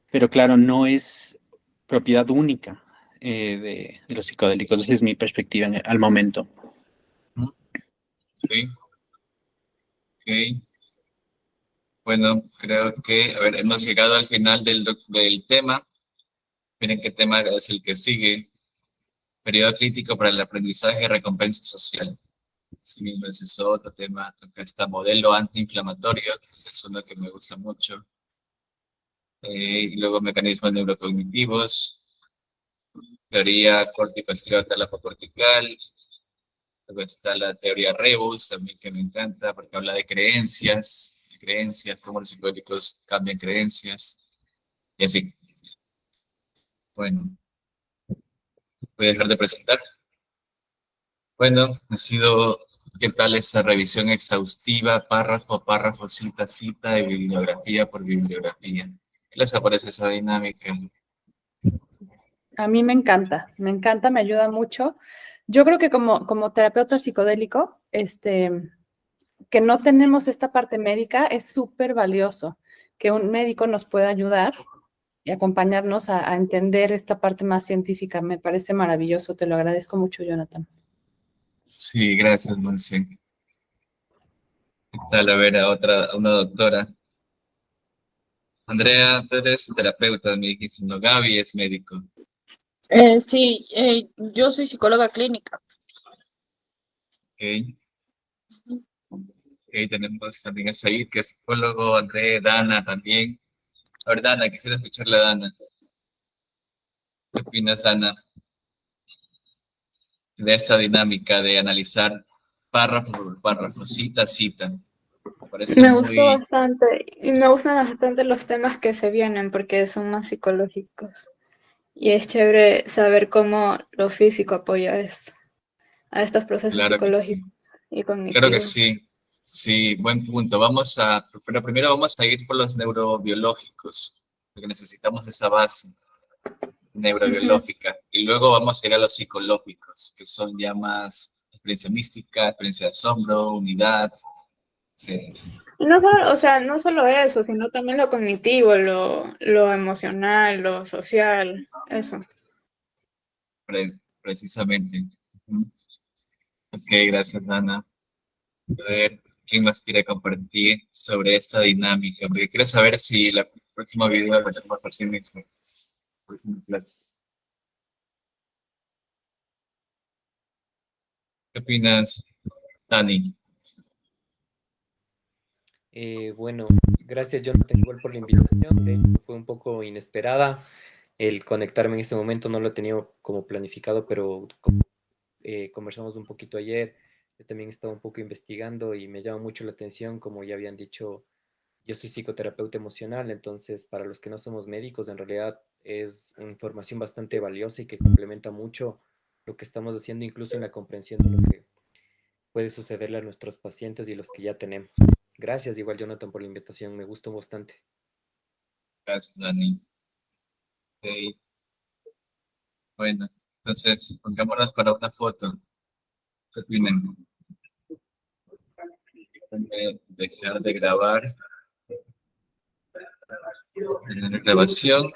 D: pero claro, no es propiedad única de los psicodélicos. Esa es mi perspectiva al momento.
A: Sí. Ok. Bueno, creo que, a ver, hemos llegado al final del tema. Miren qué tema es el que sigue. Periodo crítico para el aprendizaje y recompensa social. Así mismo, ese es otro tema. Acá está modelo antiinflamatorio, ese es uno que me gusta mucho. Y luego mecanismos neurocognitivos, teoría córtico-estriado-talapocortical. Luego está la teoría Rebus, también que me encanta, porque habla de creencias, cómo los psicodélicos cambian creencias, y así. Bueno, voy a dejar de presentar. Bueno, ha sido, ¿qué tal esta revisión exhaustiva, párrafo a párrafo, cita a cita, y bibliografía por bibliografía? ¿Qué les aparece esa dinámica?
B: A mí me encanta, me ayuda mucho. Yo creo que como terapeuta psicodélico, que no tenemos esta parte médica, es súper valioso que un médico nos pueda ayudar y acompañarnos a entender esta parte más científica. Me parece maravilloso, te lo agradezco mucho, Jonathan.
A: Sí, gracias, Monse. ¿Qué tal? A ver, a una doctora. Andrea, tú eres terapeuta, me dijiste, no, Gaby es médico.
I: Sí, yo soy psicóloga clínica.
A: Ok. Ok, tenemos también a Said, que es psicólogo, Andrea, Dana también. A ver, Dana, quisiera escucharle a Dana. ¿Qué opinas, Dana, de esa dinámica de analizar párrafo por párrafo, cita a cita? parece
J: Me gustó
A: muy...
J: bastante y me gustan bastante los temas que se vienen porque son más psicológicos. Y es chévere saber cómo lo físico apoya esto, a estos procesos
A: Claro que sí.
J: psicológicos y
A: Claro que
J: cognitivos.
A: sí. Sí, buen punto. Pero primero vamos a ir por los neurobiológicos, porque necesitamos esa base
J: Ujú.
A: neurobiológica. Y luego vamos a ir a los psicológicos, que son ya más experiencia mística, experiencia de asombro, unidad. Sí,
J: Y no solo, o sea, no solo eso, sino también lo cognitivo, lo emocional, lo social, eso.
A: precisamente. Ujú. Ok, gracias, Ana. A ver, ¿quién más quiere compartir sobre esta dinámica? Porque quiero saber si la próxima video lo hacemos por sí mismo. Por ejemplo. ¿Qué opinas, Dani?
C: Bueno, gracias Jonathan igual por la invitación. De hecho, fue un poco inesperada el conectarme en este momento, no lo he tenido como planificado, pero como conversamos un poquito ayer, yo también estaba un poco investigando y me llama mucho la atención, como ya habían dicho, yo soy psicoterapeuta emocional, entonces para los que no somos médicos, en realidad es una información bastante valiosa y que complementa mucho lo que estamos haciendo, incluso en la comprensión de lo que puede sucederle a nuestros pacientes y los que ya tenemos. Gracias, igual Jonathan, por la invitación, me gustó bastante.
A: Gracias, Dani. Ok, bueno, entonces, pongámonos para una foto. ¿Qué opinan? Déjenme dejar de grabar. En la grabación.